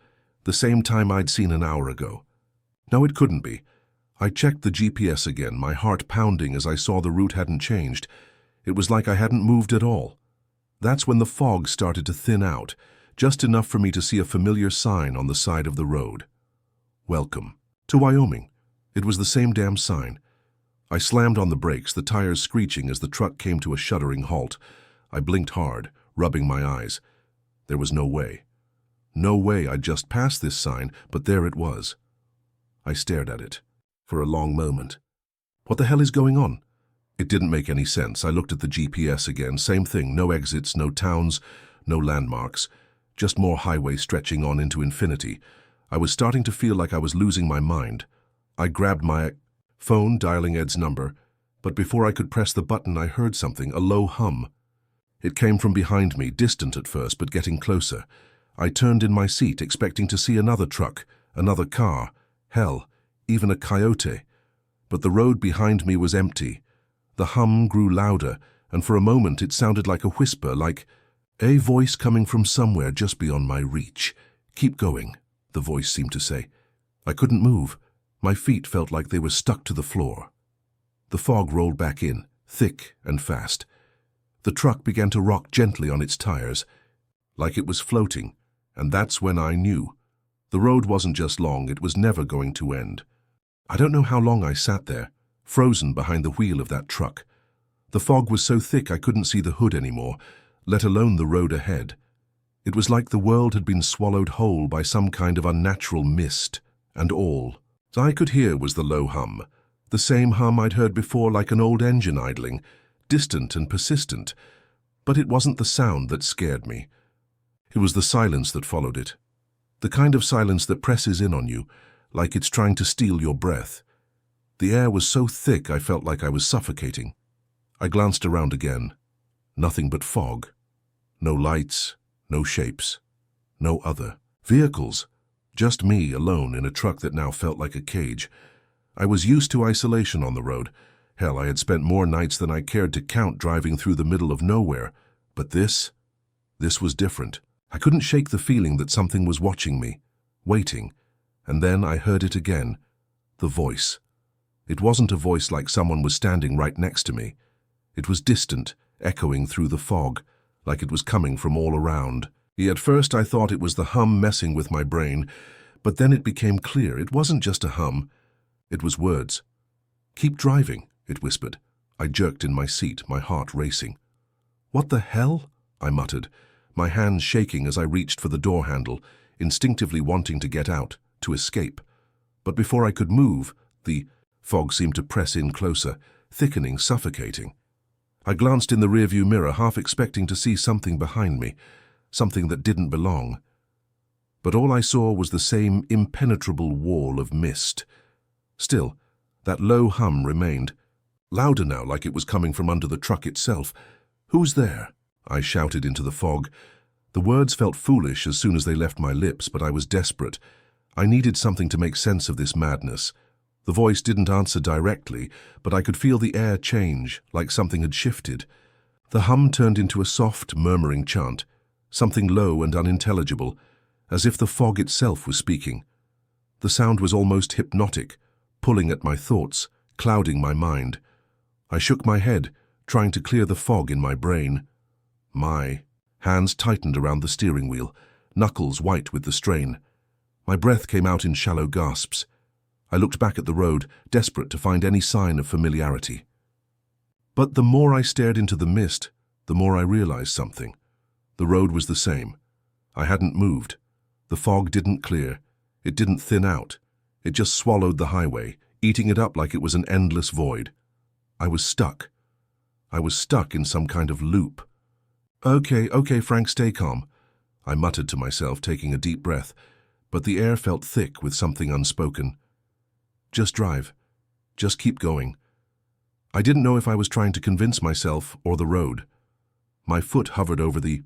the same time I'd seen an hour ago. No, it couldn't be. I checked the GPS again, my heart pounding as I saw the route hadn't changed. It was like I hadn't moved at all. That's when the fog started to thin out, just enough for me to see a familiar sign on the side of the road. Welcome to Wyoming. It was the same damn sign. I slammed on the brakes, the tires screeching as the truck came to a shuddering halt. I blinked hard, rubbing my eyes. There was no way. No way I'd just passed this sign, but there it was. I stared at it for a long moment. What the hell is going on? It didn't make any sense. I looked at the GPS again. Same thing, no exits, no towns, no landmarks. Just more highway stretching on into infinity. I was starting to feel like I was losing my mind. I grabbed my phone, dialing Ed's number, but before I could press the button, I heard something, a low hum. It came from behind me, distant at first, but getting closer. I turned in my seat, expecting to see another truck, another car, hell, even a coyote. But the road behind me was empty. The hum grew louder, and for a moment it sounded like a whisper, like a voice coming from somewhere just beyond my reach. Keep going, the voice seemed to say. I couldn't move. My feet felt like they were stuck to the floor. The fog rolled back in, thick and fast. The truck began to rock gently on its tires, like it was floating, and that's when I knew. The road wasn't just long, it was never going to end. I don't know how long I sat there, frozen behind the wheel of that truck. The fog was so thick I couldn't see the hood anymore, let alone the road ahead. It was like the world had been swallowed whole by some kind of unnatural mist, and all I could hear was the low hum, the same hum I'd heard before, like an old engine idling, distant and persistent. But it wasn't the sound that scared me. It was the silence that followed it. The kind of silence that presses in on you, like it's trying to steal your breath. The air was so thick I felt like I was suffocating. I glanced around again. Nothing but fog. No lights, no shapes, no other vehicles. Just me alone in a truck that now felt like a cage. I was used to isolation on the road. Hell, I had spent more nights than I cared to count driving through the middle of nowhere. But this was different. I couldn't shake the feeling that something was watching me, waiting. And then I heard it again. The voice. It wasn't a voice like someone was standing right next to me. It was distant, echoing through the fog, like it was coming from all around. At first I thought it was the hum messing with my brain, but then it became clear it wasn't just a hum. It was words. Keep driving, it whispered. I jerked in my seat, my heart racing. What the hell? I muttered, my hands shaking as I reached for the door handle, instinctively wanting to get out, to escape. But before I could move, the fog seemed to press in closer, thickening, suffocating. I glanced in the rearview mirror, half expecting to see something behind me, something that didn't belong. But all I saw was the same impenetrable wall of mist. Still, that low hum remained, louder now, like it was coming from under the truck itself. "Who's there?" I shouted into the fog. The words felt foolish as soon as they left my lips, but I was desperate. I needed something to make sense of this madness. The voice didn't answer directly, but I could feel the air change, like something had shifted. The hum turned into a soft, murmuring chant, something low and unintelligible, as if the fog itself was speaking. The sound was almost hypnotic, pulling at my thoughts, clouding my mind. I shook my head, trying to clear the fog in my brain. My hands tightened around the steering wheel, knuckles white with the strain. My breath came out in shallow gasps. I looked back at the road, desperate to find any sign of familiarity. But the more I stared into the mist, the more I realized something. The road was the same. I hadn't moved. The fog didn't clear. It didn't thin out. It just swallowed the highway, eating it up like it was an endless void. I was stuck. I was stuck in some kind of loop. Okay, Frank, stay calm," I muttered to myself, taking a deep breath, but the air felt thick with something unspoken. "Just drive. Just keep going." I didn't know if I was trying to convince myself or the road. My foot hovered over the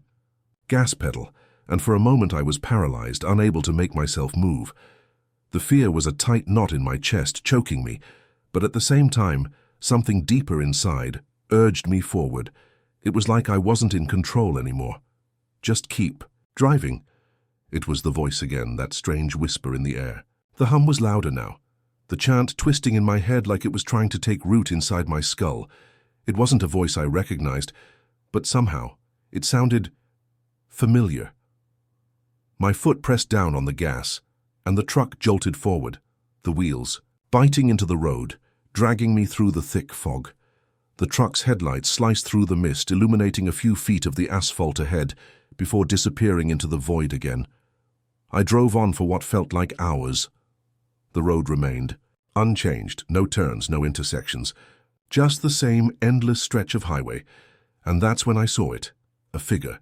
gas pedal, and for a moment I was paralyzed, unable to make myself move. The fear was a tight knot in my chest, choking me, but at the same time, something deeper inside urged me forward. It was like I wasn't in control anymore. Just keep driving. It was the voice again, that strange whisper in the air. The hum was louder now, the chant twisting in my head like it was trying to take root inside my skull. It wasn't a voice I recognized, but somehow it sounded familiar. My foot pressed down on the gas, and the truck jolted forward, the wheels biting into the road, dragging me through the thick fog. The truck's headlights sliced through the mist, illuminating a few feet of the asphalt ahead before disappearing into the void again. I drove on for what felt like hours. The road remained unchanged, no turns, no intersections, just the same endless stretch of highway. And that's when I saw it, a figure.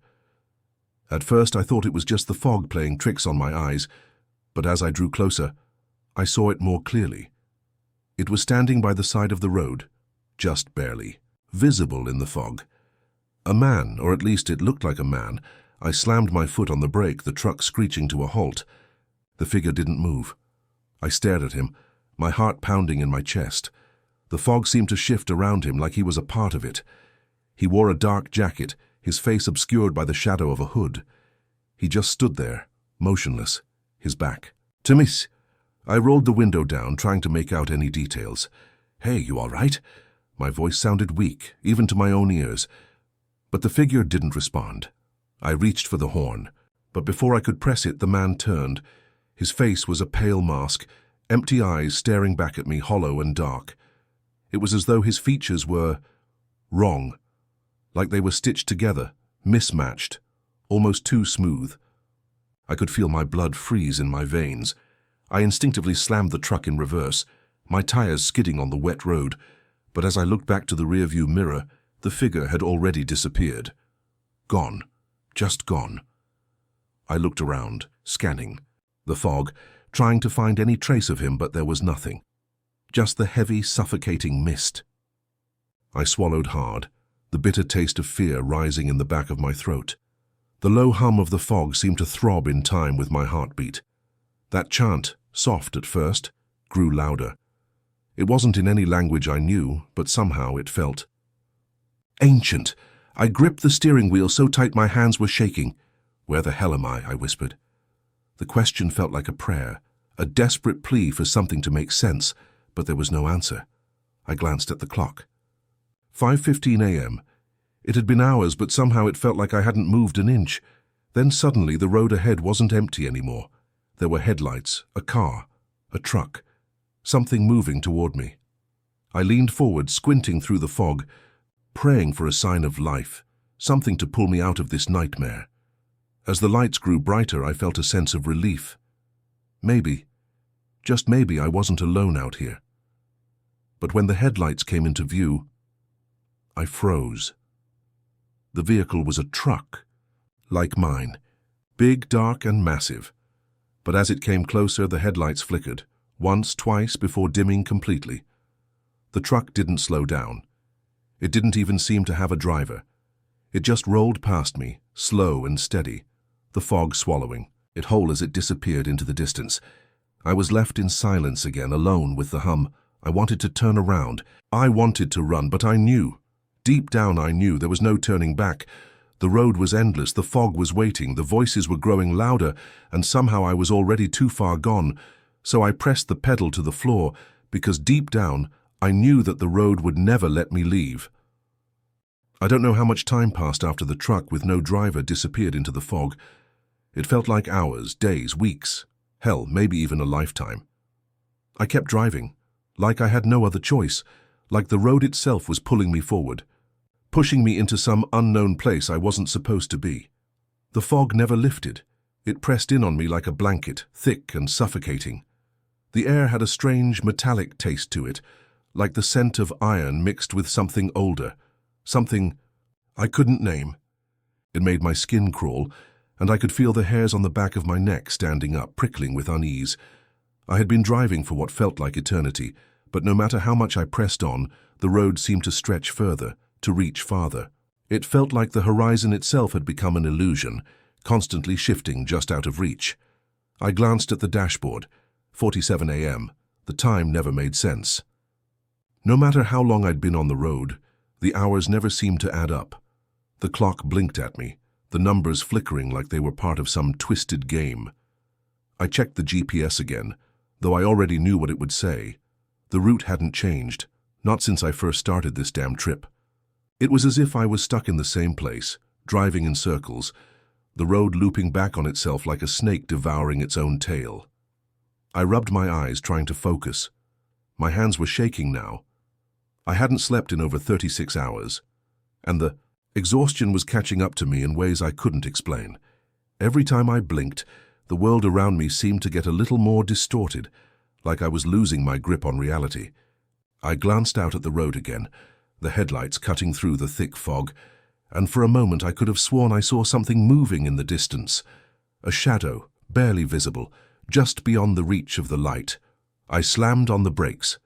At first I thought it was just the fog playing tricks on my eyes, but as I drew closer, I saw it more clearly. It was standing by the side of the road, just barely visible in the fog. A man, or at least it looked like a man. I slammed my foot on the brake, the truck screeching to a halt. The figure didn't move. I stared at him, my heart pounding in my chest. The fog seemed to shift around him like he was a part of it. He wore a dark jacket, his face obscured by the shadow of a hood. He just stood there, motionless, his back to me. I rolled the window down, trying to make out any details. "Hey, you all right?" My voice sounded weak, even to my own ears. But the figure didn't respond. I reached for the horn, but before I could press it, the man turned. His face was a pale mask, empty eyes staring back at me, hollow and dark. It was as though his features were wrong, like they were stitched together, mismatched, almost too smooth. I could feel my blood freeze in my veins. I instinctively slammed the truck in reverse, my tires skidding on the wet road, but as I looked back to the rearview mirror, the figure had already disappeared. Gone. Just gone. I looked around, scanning the fog, trying to find any trace of him, but there was nothing. Just the heavy, suffocating mist. I swallowed hard, the bitter taste of fear rising in the back of my throat. The low hum of the fog seemed to throb in time with my heartbeat. That chant, soft at first, grew louder. It wasn't in any language I knew, but somehow it felt ancient. I gripped the steering wheel so tight my hands were shaking. "Where the hell am I?" I whispered. The question felt like a prayer, a desperate plea for something to make sense, but there was no answer. I glanced at the clock. 5:15 a.m. It had been hours, but somehow it felt like I hadn't moved an inch. Then suddenly the road ahead wasn't empty anymore. There were headlights, a car, a truck, something moving toward me. I leaned forward, squinting through the fog, praying for a sign of life, something to pull me out of this nightmare. As the lights grew brighter, I felt a sense of relief. Maybe, just maybe, I wasn't alone out here. But when the headlights came into view, I froze. The vehicle was a truck, like mine, big, dark, and massive. But as it came closer, the headlights flickered, once, twice, before dimming completely. The truck didn't slow down. It didn't even seem to have a driver. It just rolled past me, slow and steady, the fog swallowing it whole as it disappeared into the distance. I was left in silence again, alone with the hum. I wanted to turn around. I wanted to run, but I knew. Deep down I knew there was no turning back. The road was endless, the fog was waiting, the voices were growing louder, and somehow I was already too far gone. So I pressed the pedal to the floor, because deep down I knew that the road would never let me leave. I don't know how much time passed after the truck with no driver disappeared into the fog. It felt like hours, days, weeks, hell, maybe even a lifetime. I kept driving, like I had no other choice, like the road itself was pulling me forward, pushing me into some unknown place I wasn't supposed to be. The fog never lifted. It pressed in on me like a blanket, thick and suffocating. The air had a strange metallic taste to it, like the scent of iron mixed with something older, something I couldn't name. It made my skin crawl, and I could feel the hairs on the back of my neck standing up, prickling with unease. I had been driving for what felt like eternity, but no matter how much I pressed on, The road seemed to stretch further, to reach farther. It felt like the horizon itself had become an illusion, constantly shifting just out of reach. I glanced at the dashboard. 47 a.m. The time never made sense. No matter how long I'd been on the road, the hours never seemed to add up. The clock blinked at me, the numbers flickering like they were part of some twisted game. I checked the GPS again, though I already knew what it would say. The route hadn't changed, not since I first started this damn trip. It was as if I was stuck in the same place, driving in circles, the road looping back on itself like a snake devouring its own tail. I rubbed my eyes, trying to focus. My hands were shaking now. I hadn't slept in over 36 hours, and the exhaustion was catching up to me in ways I couldn't explain. Every time I blinked, the world around me seemed to get a little more distorted, like I was losing my grip on reality. I glanced out at the road again, the headlights cutting through the thick fog, and for a moment I could have sworn I saw something moving in the distance. A shadow, barely visible, just beyond the reach of the light. I slammed on the brakes,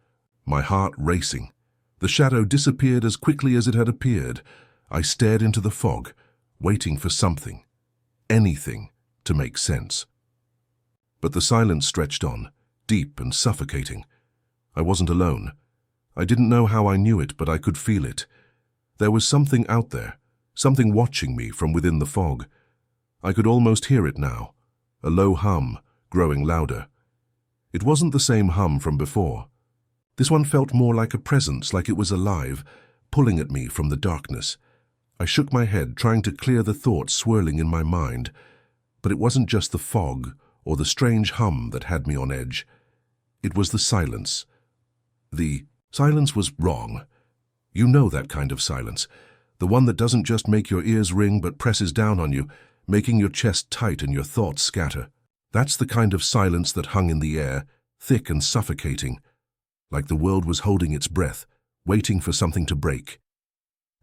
my heart racing. The shadow disappeared as quickly as it had appeared. I stared into the fog, waiting for something, anything, to make sense. But the silence stretched on, deep and suffocating. I wasn't alone. I didn't know how I knew it, but I could feel it. There was something out there, something watching me from within the fog. I could almost hear it now, a low hum, growing louder. It wasn't the same hum from before. This one felt more like a presence, like it was alive, pulling at me from the darkness. I shook my head, trying to clear the thoughts swirling in my mind. But it wasn't just the fog or the strange hum that had me on edge. It was the silence. The silence was wrong. You know that kind of silence. The one that doesn't just make your ears ring but presses down on you, making your chest tight and your thoughts scatter. That's the kind of silence that hung in the air, thick and suffocating, like the world was holding its breath, waiting for something to break.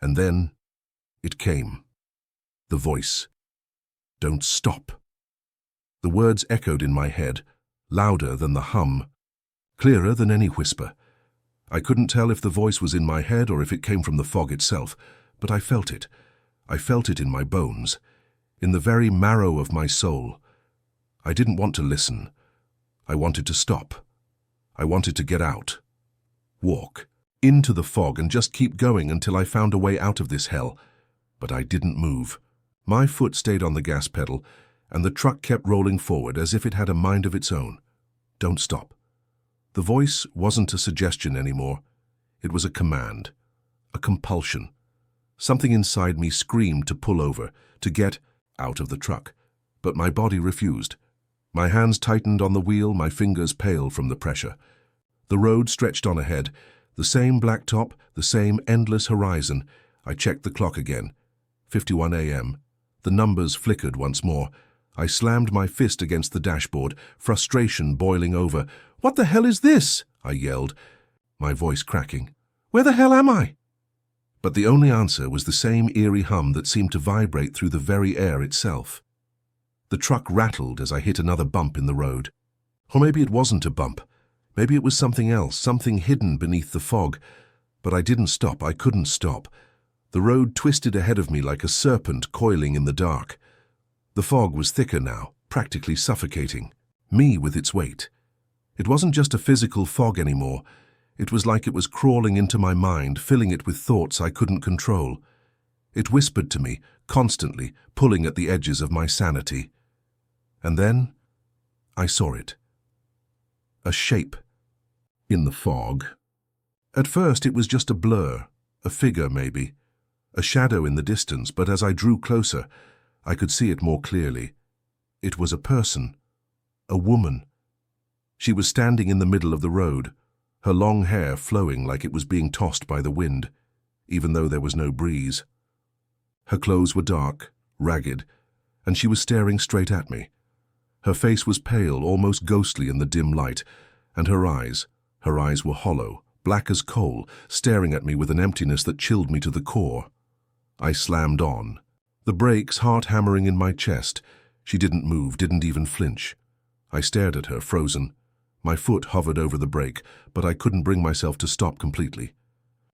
And then it came. The voice. Don't stop. The words echoed in my head, louder than the hum, clearer than any whisper. I couldn't tell if the voice was in my head or if it came from the fog itself, but I felt it. I felt it in my bones, in the very marrow of my soul. I didn't want to listen. I wanted to stop. I wanted to get out. Walk into the fog and just keep going until I found a way out of this hell. But I didn't move. My foot stayed on the gas pedal, and the truck kept rolling forward as if it had a mind of its own. Don't stop. The voice wasn't a suggestion anymore. It was a command, a compulsion. Something inside me screamed to pull over, to get out of the truck. But my body refused. My hands tightened on the wheel, my fingers paled from the pressure. The road stretched on ahead, the same blacktop, the same endless horizon. I checked the clock again. 51 a.m. The numbers flickered once more. I slammed my fist against the dashboard, frustration boiling over. "What the hell is this?" I yelled, my voice cracking. "Where the hell am I?" But the only answer was the same eerie hum that seemed to vibrate through the very air itself. The truck rattled as I hit another bump in the road. Or maybe it wasn't a bump. Maybe it was something else, something hidden beneath the fog. But I didn't stop. I couldn't stop. The road twisted ahead of me like a serpent coiling in the dark. The fog was thicker now, practically suffocating me with its weight. It wasn't just a physical fog anymore. It was like it was crawling into my mind, filling it with thoughts I couldn't control. It whispered to me, constantly, pulling at the edges of my sanity. And then I saw it. A shape in the fog. At first it was just a blur, a figure maybe, a shadow in the distance, but as I drew closer, I could see it more clearly. It was a person, a woman. She was standing in the middle of the road, her long hair flowing like it was being tossed by the wind, even though there was no breeze. Her clothes were dark, ragged, and she was staring straight at me. Her face was pale, almost ghostly in the dim light, and her eyes were hollow, black as coal, staring at me with an emptiness that chilled me to the core. I slammed on, the brakes heart-hammering in my chest. She didn't move, didn't even flinch. I stared at her, frozen. My foot hovered over the brake, but I couldn't bring myself to stop completely.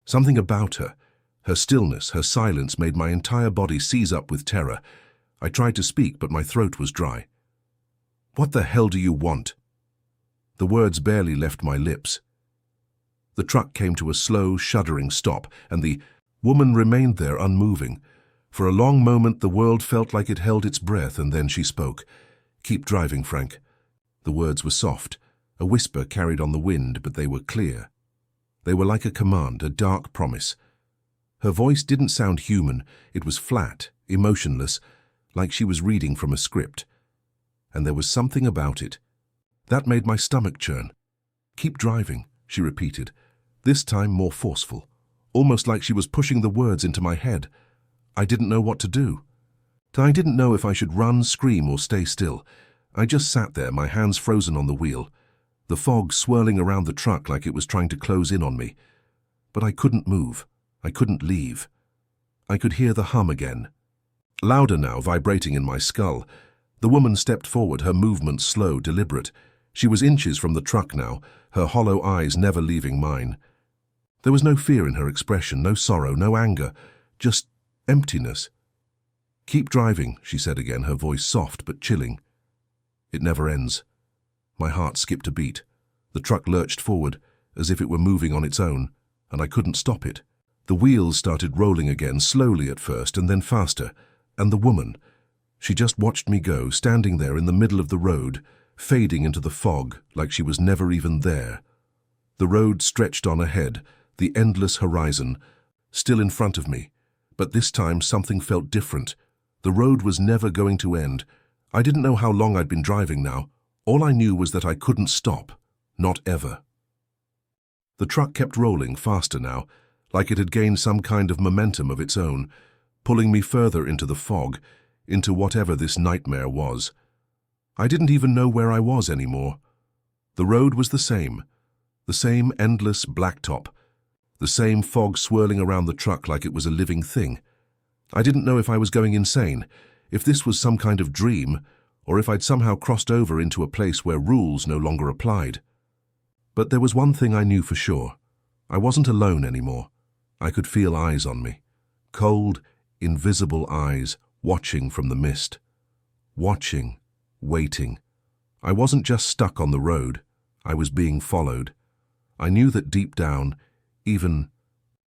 Something about her, her stillness, her silence made my entire body seize up with terror. I tried to speak, but my throat was dry. "What the hell do you want?" The words barely left my lips. The truck came to a slow, shuddering stop, and the woman remained there unmoving. For a long moment the world felt like it held its breath, and then she spoke. "Keep driving, Frank." The words were soft, a whisper carried on the wind, but they were clear. They were like a command, a dark promise. Her voice didn't sound human. It was flat, emotionless, like she was reading from a script. And there was something about it that made my stomach churn. "Keep driving," she repeated, this time more forceful, almost like she was pushing the words into my head. I didn't know what to do. I didn't know if I should run, scream, or stay still. I just sat there, my hands frozen on the wheel, the fog swirling around the truck like it was trying to close in on me. But I couldn't move. I couldn't leave. I could hear the hum again, louder now, vibrating in my skull. The woman stepped forward, her movements slow, deliberate. She was inches from the truck now, her hollow eyes never leaving mine. There was no fear in her expression, no sorrow, no anger, just emptiness. "Keep driving," she said again, her voice soft but chilling. "It never ends." My heart skipped a beat. The truck lurched forward, as if it were moving on its own, and I couldn't stop it. The wheels started rolling again, slowly at first, and then faster. And the woman, she just watched me go, standing there in the middle of the road, fading into the fog like she was never even there. The road stretched on ahead, the endless horizon, still in front of me. But this time something felt different. The road was never going to end. I didn't know how long I'd been driving now. All I knew was that I couldn't stop. Not ever. The truck kept rolling faster now, like it had gained some kind of momentum of its own, pulling me further into the fog, into whatever this nightmare was. I didn't even know where I was anymore. The road was the same endless blacktop, the same fog swirling around the truck like it was a living thing. I didn't know if I was going insane, if this was some kind of dream, or if I'd somehow crossed over into a place where rules no longer applied. But there was one thing I knew for sure. I wasn't alone anymore. I could feel eyes on me. Cold, invisible eyes watching from the mist. Watching, waiting. I wasn't just stuck on the road. I was being followed. I knew that deep down, even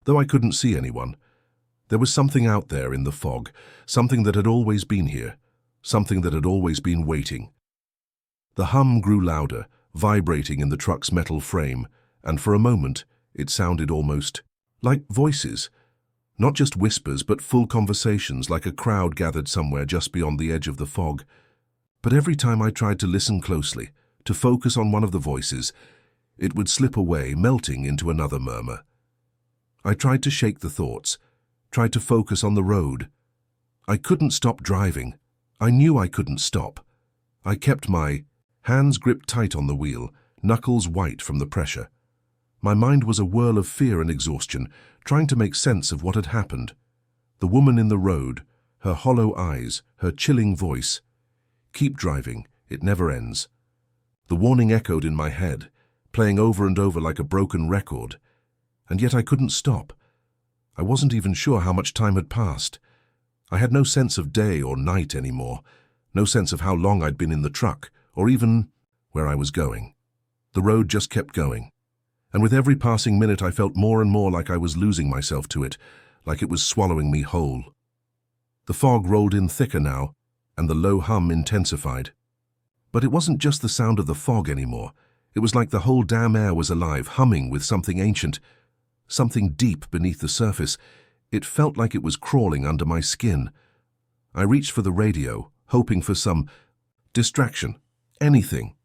though I couldn't see anyone, there was something out there in the fog, something that had always been here, something that had always been waiting. The hum grew louder, vibrating in the truck's metal frame, and for a moment it sounded almost like voices. Not just whispers, but full conversations, like a crowd gathered somewhere just beyond the edge of the fog. But every time I tried to listen closely, to focus on one of the voices, it would slip away, melting into another murmur. I tried to shake the thoughts, tried to focus on the road. I couldn't stop driving. I knew I couldn't stop. I kept my hands gripped tight on the wheel, knuckles white from the pressure. My mind was a whirl of fear and exhaustion, trying to make sense of what had happened. The woman in the road, her hollow eyes, her chilling voice. "Keep driving, it never ends." The warning echoed in my head, playing over and over like a broken record. And yet I couldn't stop. I wasn't even sure how much time had passed. I had no sense of day or night anymore, no sense of how long I'd been in the truck, or even where I was going. The road just kept going. And with every passing minute I felt more and more like I was losing myself to it, like it was swallowing me whole. The fog rolled in thicker now, and the low hum intensified. But it wasn't just the sound of the fog anymore. It was like the whole damn air was alive, humming with something ancient, something deep beneath the surface. It felt like it was crawling under my skin. I reached for the radio, hoping for some distraction, anything.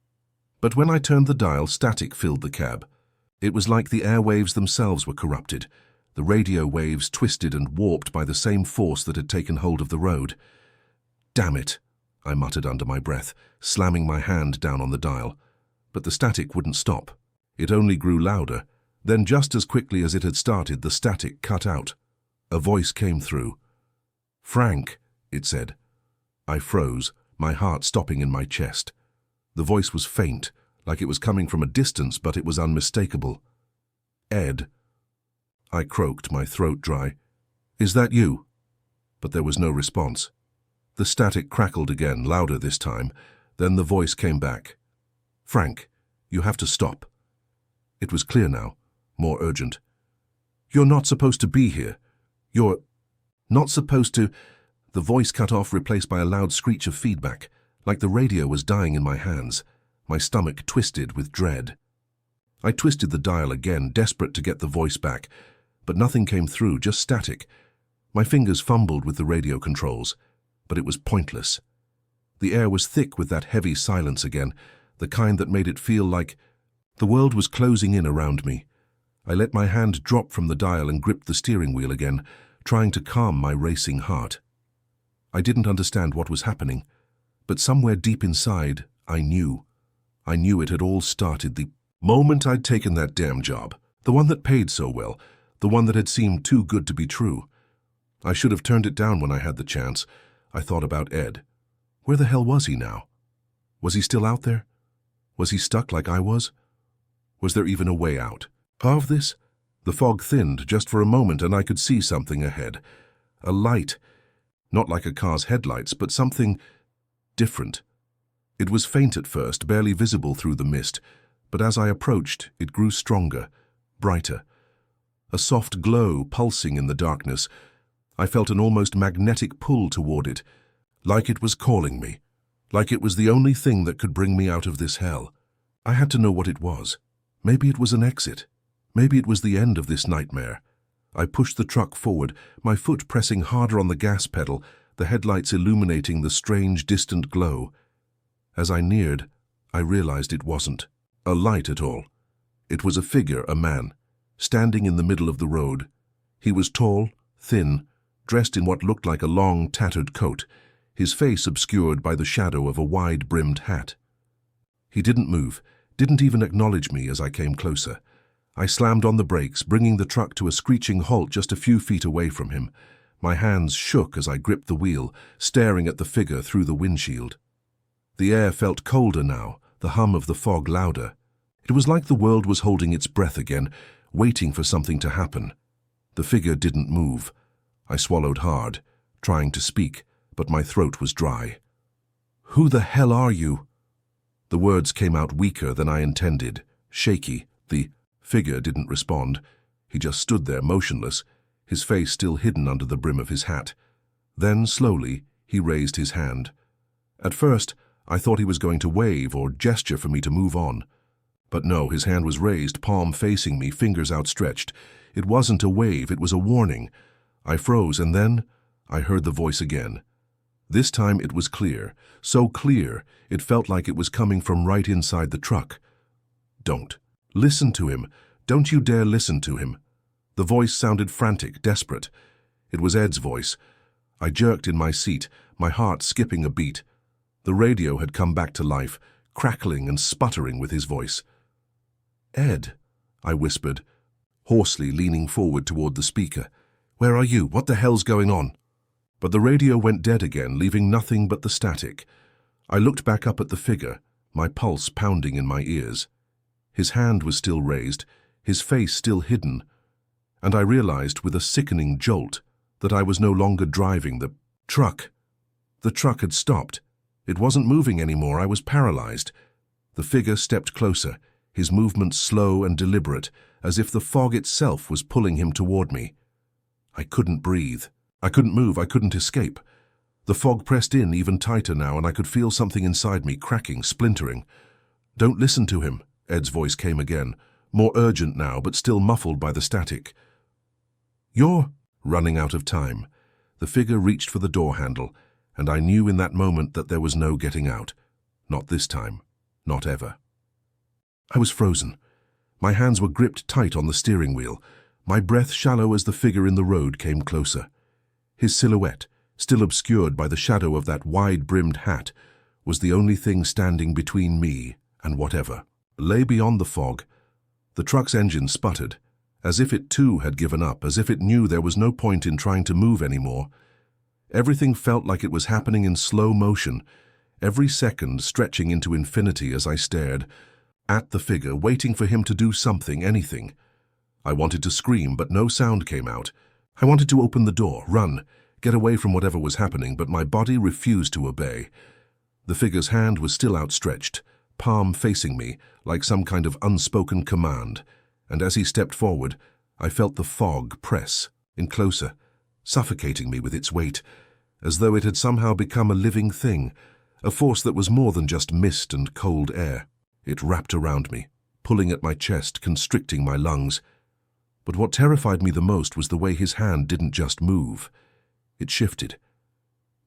But when I turned the dial, static filled the cab. It was like the airwaves themselves were corrupted, the radio waves twisted and warped by the same force that had taken hold of the road. "Damn it," I muttered under my breath, slamming my hand down on the dial. But the static wouldn't stop. It only grew louder. Then, just as quickly as it had started, the static cut out. A voice came through. "Frank," it said. I froze, my heart stopping in my chest. The voice was faint, like it was coming from a distance, but it was unmistakable. "Ed." I croaked, my throat dry. "Is that you?" But there was no response. The static crackled again, louder this time. Then the voice came back. "Frank, you have to stop." It was clear now, more urgent. "You're not supposed to be here. You're not supposed to—" The voice cut off, replaced by a loud screech of feedback, like the radio was dying in my hands. My stomach twisted with dread. I twisted the dial again, desperate to get the voice back, but nothing came through, just static. My fingers fumbled with the radio controls, but it was pointless. The air was thick with that heavy silence again, the kind that made it feel like the world was closing in around me. I let my hand drop from the dial and gripped the steering wheel again, trying to calm my racing heart. I didn't understand what was happening, but somewhere deep inside, I knew. I knew it had all started the moment I'd taken that damn job, the one that paid so well, the one that had seemed too good to be true. I should have turned it down when I had the chance. I thought about Ed. Where the hell was he now? Was he still out there? Was he stuck like I was? Was there even a way out of this? The fog thinned just for a moment and I could see something ahead. A light. Not like a car's headlights, but something different. It was faint at first, barely visible through the mist, but as I approached, it grew stronger, brighter. A soft glow pulsing in the darkness. I felt an almost magnetic pull toward it, like it was calling me, like it was the only thing that could bring me out of this hell. I had to know what it was. Maybe it was an exit. Maybe it was the end of this nightmare. I pushed the truck forward, my foot pressing harder on the gas pedal, the headlights illuminating the strange, distant glow. As I neared, I realized it wasn't a light at all. It was a figure, a man, standing in the middle of the road. He was tall, thin, dressed in what looked like a long, tattered coat, his face obscured by the shadow of a wide-brimmed hat. He didn't move, didn't even acknowledge me as I came closer. I slammed on the brakes, bringing the truck to a screeching halt just a few feet away from him. My hands shook as I gripped the wheel, staring at the figure through the windshield. The air felt colder now, the hum of the fog louder. It was like the world was holding its breath again, waiting for something to happen. The figure didn't move. I swallowed hard, trying to speak, but my throat was dry. "Who the hell are you?" The words came out weaker than I intended, shaky. The figure didn't respond. He just stood there motionless, his face still hidden under the brim of his hat. Then, slowly, he raised his hand. At first, I thought he was going to wave or gesture for me to move on. But no, his hand was raised, palm facing me, fingers outstretched. It wasn't a wave, it was a warning. I froze, and then I heard the voice again. This time it was clear, so clear it felt like it was coming from right inside the truck. "Don't. Listen to him. Don't you dare listen to him." The voice sounded frantic, desperate. It was Ed's voice. I jerked in my seat, my heart skipping a beat. The radio had come back to life, crackling and sputtering with his voice. "Ed," I whispered, hoarsely leaning forward toward the speaker. "Where are you? What the hell's going on?" But the radio went dead again, leaving nothing but the static. I looked back up at the figure, my pulse pounding in my ears. His hand was still raised, his face still hidden, and I realized with a sickening jolt that I was no longer driving the truck. The truck had stopped. It wasn't moving anymore. I was paralyzed. The figure stepped closer, his movements slow and deliberate, as if the fog itself was pulling him toward me. I couldn't breathe. I couldn't move. I couldn't escape. The fog pressed in even tighter now, and I could feel something inside me cracking, splintering. "Don't listen to him," Ed's voice came again, more urgent now, but still muffled by the static. "You're running out of time." The figure reached for the door handle, and I knew in that moment that there was no getting out. Not this time. Not ever. I was frozen. My hands were gripped tight on the steering wheel, my breath shallow as the figure in the road came closer. His silhouette, still obscured by the shadow of that wide-brimmed hat, was the only thing standing between me and whatever lay beyond the fog. The truck's engine sputtered, as if it too had given up, as if it knew there was no point in trying to move anymore. Everything felt like it was happening in slow motion, every second stretching into infinity as I stared at the figure, waiting for him to do something, anything. I wanted to scream, but no sound came out. I wanted to open the door, run, get away from whatever was happening, but my body refused to obey. The figure's hand was still outstretched, palm facing me, like some kind of unspoken command, and as he stepped forward, I felt the fog press in closer, suffocating me with its weight, as though it had somehow become a living thing, a force that was more than just mist and cold air. It wrapped around me, pulling at my chest, constricting my lungs. But what terrified me the most was the way his hand didn't just move. It shifted.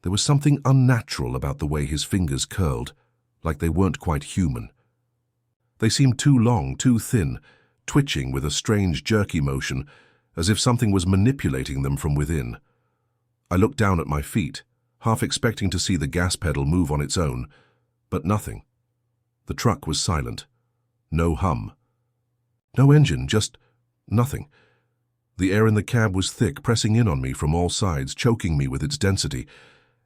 There was something unnatural about the way his fingers curled, like they weren't quite human. They seemed too long, too thin, twitching with a strange jerky motion, as if something was manipulating them from within. I looked down at my feet, half expecting to see the gas pedal move on its own, but nothing. The truck was silent. No hum. No engine, just nothing. The air in the cab was thick, pressing in on me from all sides, choking me with its density,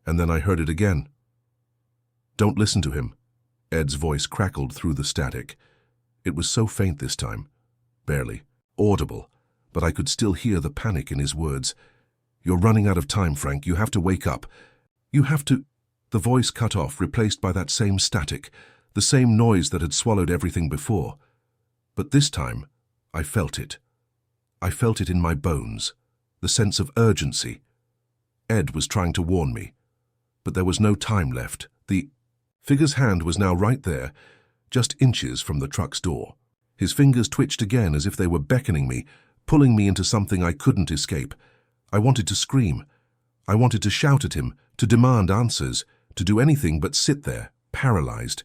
and then I heard it again. "Don't listen to him." Ed's voice crackled through the static. It was so faint this time, barely audible, but I could still hear the panic in his words. "You're running out of time, Frank. You have to wake up. You have to—" The voice cut off, replaced by that same static, the same noise that had swallowed everything before. But this time, I felt it. I felt it in my bones, the sense of urgency. Ed was trying to warn me, but there was no time left. The figure's hand was now right there, just inches from the truck's door. His fingers twitched again as if they were beckoning me, pulling me into something I couldn't escape. I wanted to scream. I wanted to shout at him, to demand answers, to do anything but sit there, paralyzed.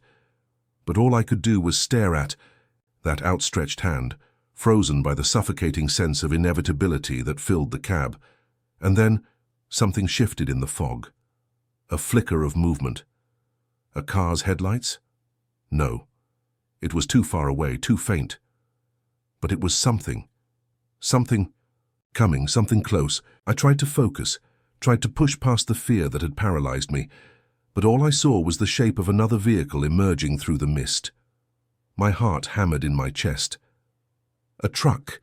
But all I could do was stare at that outstretched hand, frozen by the suffocating sense of inevitability that filled the cab. And then something shifted in the fog. A flicker of movement. A car's headlights? No. It was too far away, too faint. But it was something. Something coming, something close. I tried to focus, tried to push past the fear that had paralyzed me, but all I saw was the shape of another vehicle emerging through the mist. My heart hammered in my chest. A truck.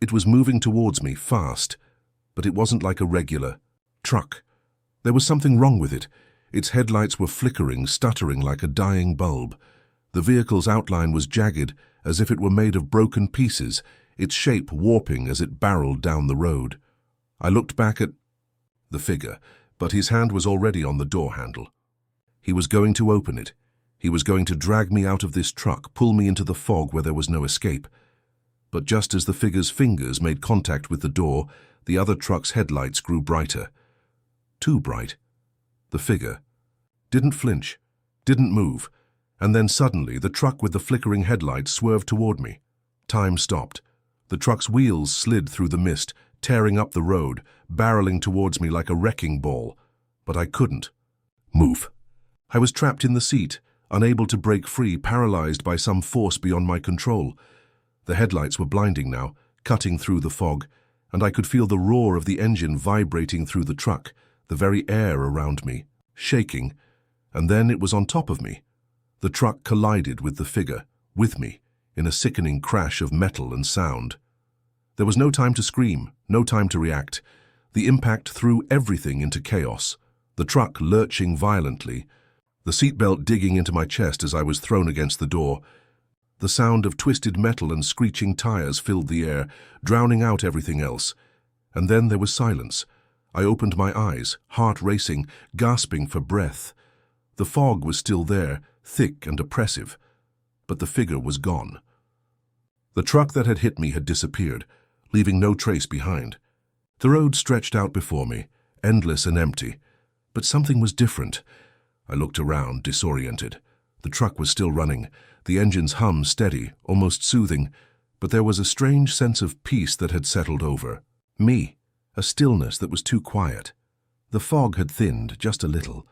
It was moving towards me, fast, but it wasn't like a regular truck. There was something wrong with it. Its headlights were flickering, stuttering like a dying bulb. The vehicle's outline was jagged, as if it were made of broken pieces, its shape warping as it barreled down the road. I looked back at the figure, but his hand was already on the door handle. He was going to open it. He was going to drag me out of this truck, pull me into the fog where there was no escape. But just as the figure's fingers made contact with the door, the other truck's headlights grew brighter. Too bright. The figure didn't flinch, didn't move, and then suddenly the truck with the flickering headlights swerved toward me. Time stopped. The truck's wheels slid through the mist, tearing up the road, barreling towards me like a wrecking ball. But I couldn't move. I was trapped in the seat, unable to break free, paralyzed by some force beyond my control. The headlights were blinding now, cutting through the fog, and I could feel the roar of the engine vibrating through the truck, the very air around me, shaking, and then it was on top of me. The truck collided with the figure, with me, in a sickening crash of metal and sound. There was no time to scream, no time to react. The impact threw everything into chaos, the truck lurching violently, the seatbelt digging into my chest as I was thrown against the door. The sound of twisted metal and screeching tires filled the air, drowning out everything else. And then there was silence. I opened my eyes, heart racing, gasping for breath. The fog was still there, thick and oppressive, but the figure was gone. The truck that had hit me had disappeared, leaving no trace behind. The road stretched out before me, endless and empty, but something was different. I looked around, disoriented. The truck was still running, the engine's hum steady, almost soothing, but there was a strange sense of peace that had settled over me, a stillness that was too quiet. The fog had thinned just a little,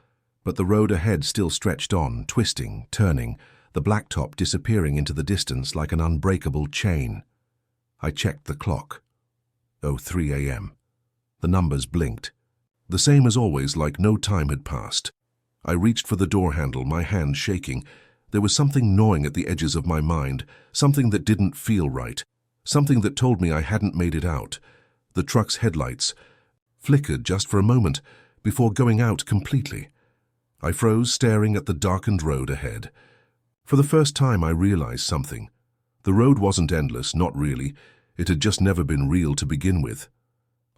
but the road ahead still stretched on, twisting, turning, the blacktop disappearing into the distance like an unbreakable chain. I checked the clock. 3 a.m. The numbers blinked. The same as always, like no time had passed. I reached for the door handle, my hand shaking. There was something gnawing at the edges of my mind, something that didn't feel right. something that told me I hadn't made it out. The truck's headlights flickered just for a moment before going out completely. I froze, staring at the darkened road ahead. For the first time, I realized something. The road wasn't endless, not really. It had just never been real to begin with.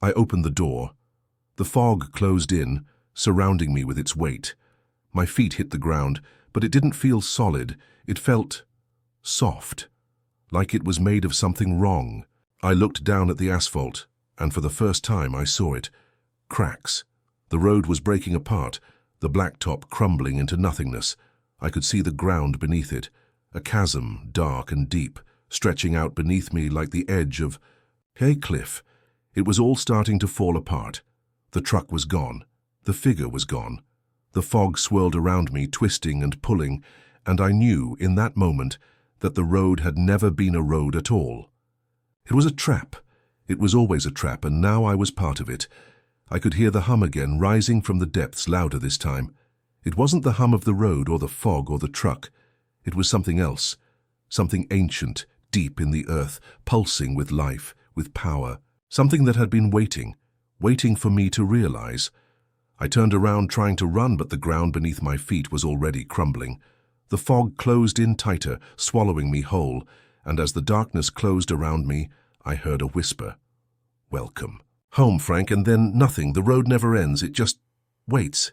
I opened the door. The fog closed in, surrounding me with its weight. My feet hit the ground, but it didn't feel solid. It felt soft, like it was made of something wrong. I looked down at the asphalt, and for the first time I saw it. Cracks. The road was breaking apart, the blacktop crumbling into nothingness. I could see the ground beneath it, a chasm, dark and deep, stretching out beneath me like the edge of a cliff. It was all starting to fall apart. The truck was gone. The figure was gone. The fog swirled around me, twisting and pulling, and I knew in that moment that the road had never been a road at all. It was a trap. It was always a trap, and now I was part of it. I could hear the hum again, rising from the depths, louder this time. It wasn't the hum of the road or the fog or the truck. It was something else, something ancient, deep in the earth, pulsing with life, with power, something that had been waiting for me to realize. I turned around trying to run, but the ground beneath my feet was already crumbling. The fog closed in tighter, swallowing me whole, and as the darkness closed around me, I heard a whisper. "Welcome home, Frank," and then nothing. The road never ends, it just waits.